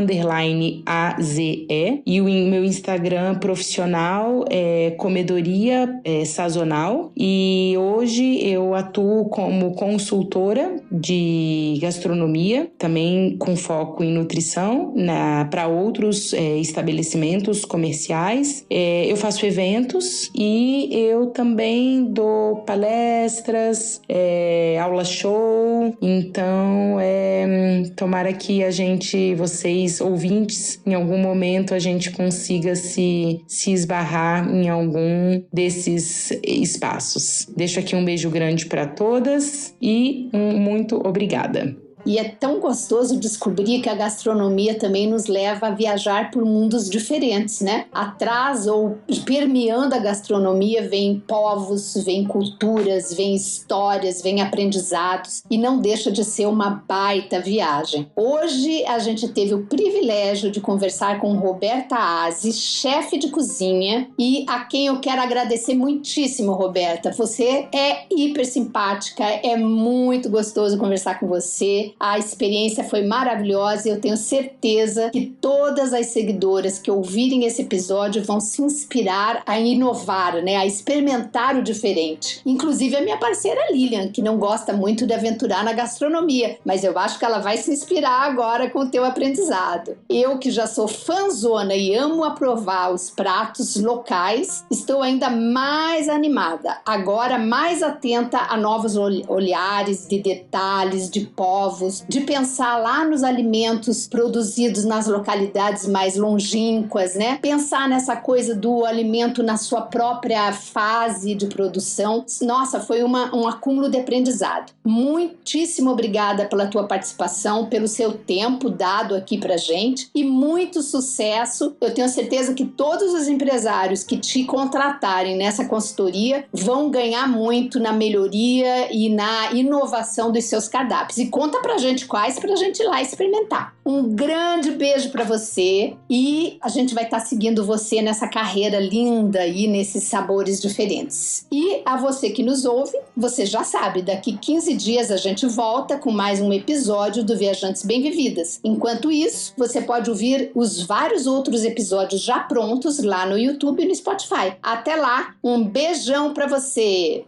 S3: e o meu Instagram profissional é Comedoria Sazonal, e hoje eu atuo como consultora de gastronomia, também com foco em nutrição, para outros estabelecimentos comerciais. Eu faço eventos e eu também dou palestras, aula show. Então, tomara que vocês ouvintes, em algum momento a gente consiga se esbarrar em algum desses espaços. Deixo aqui um beijo grande para todas e muito obrigada.
S2: E é tão gostoso descobrir que a gastronomia também nos leva a viajar por mundos diferentes, né? Atrás ou permeando a gastronomia vem povos, vem culturas, vem histórias, vem aprendizados, e não deixa de ser uma baita viagem. Hoje a gente teve o privilégio de conversar com Roberta Aze, chefe de cozinha, e a quem eu quero agradecer muitíssimo, Roberta. Você é hiper simpática, é muito gostoso conversar com você. A experiência foi maravilhosa e eu tenho certeza que todas as seguidoras que ouvirem esse episódio vão se inspirar a inovar, né? A experimentar o diferente. Inclusive a minha parceira Lilian, que não gosta muito de aventurar na gastronomia, mas eu acho que ela vai se inspirar agora com o teu aprendizado. Eu, que já sou fãzona e amo aprovar os pratos locais, estou ainda mais animada, agora mais atenta a novos olhares de detalhes, de povos, de pensar lá nos alimentos produzidos nas localidades mais longínquas, né? Pensar nessa coisa do alimento na sua própria fase de produção. Nossa, foi um acúmulo de aprendizado. Muitíssimo obrigada pela tua participação, pelo seu tempo dado aqui pra gente, e muito sucesso. Eu tenho certeza que todos os empresários que te contratarem nessa consultoria vão ganhar muito na melhoria e na inovação dos seus cardápios. E conta pra gente quais, pra gente ir lá experimentar. Um grande beijo pra você, e a gente vai estar seguindo você nessa carreira linda e nesses sabores diferentes. E a você que nos ouve, você já sabe, daqui 15 dias a gente volta com mais um episódio do Viajantes Bem-Vividas. Enquanto isso, você pode ouvir os vários outros episódios já prontos lá no YouTube e no Spotify. Até lá, um beijão pra você!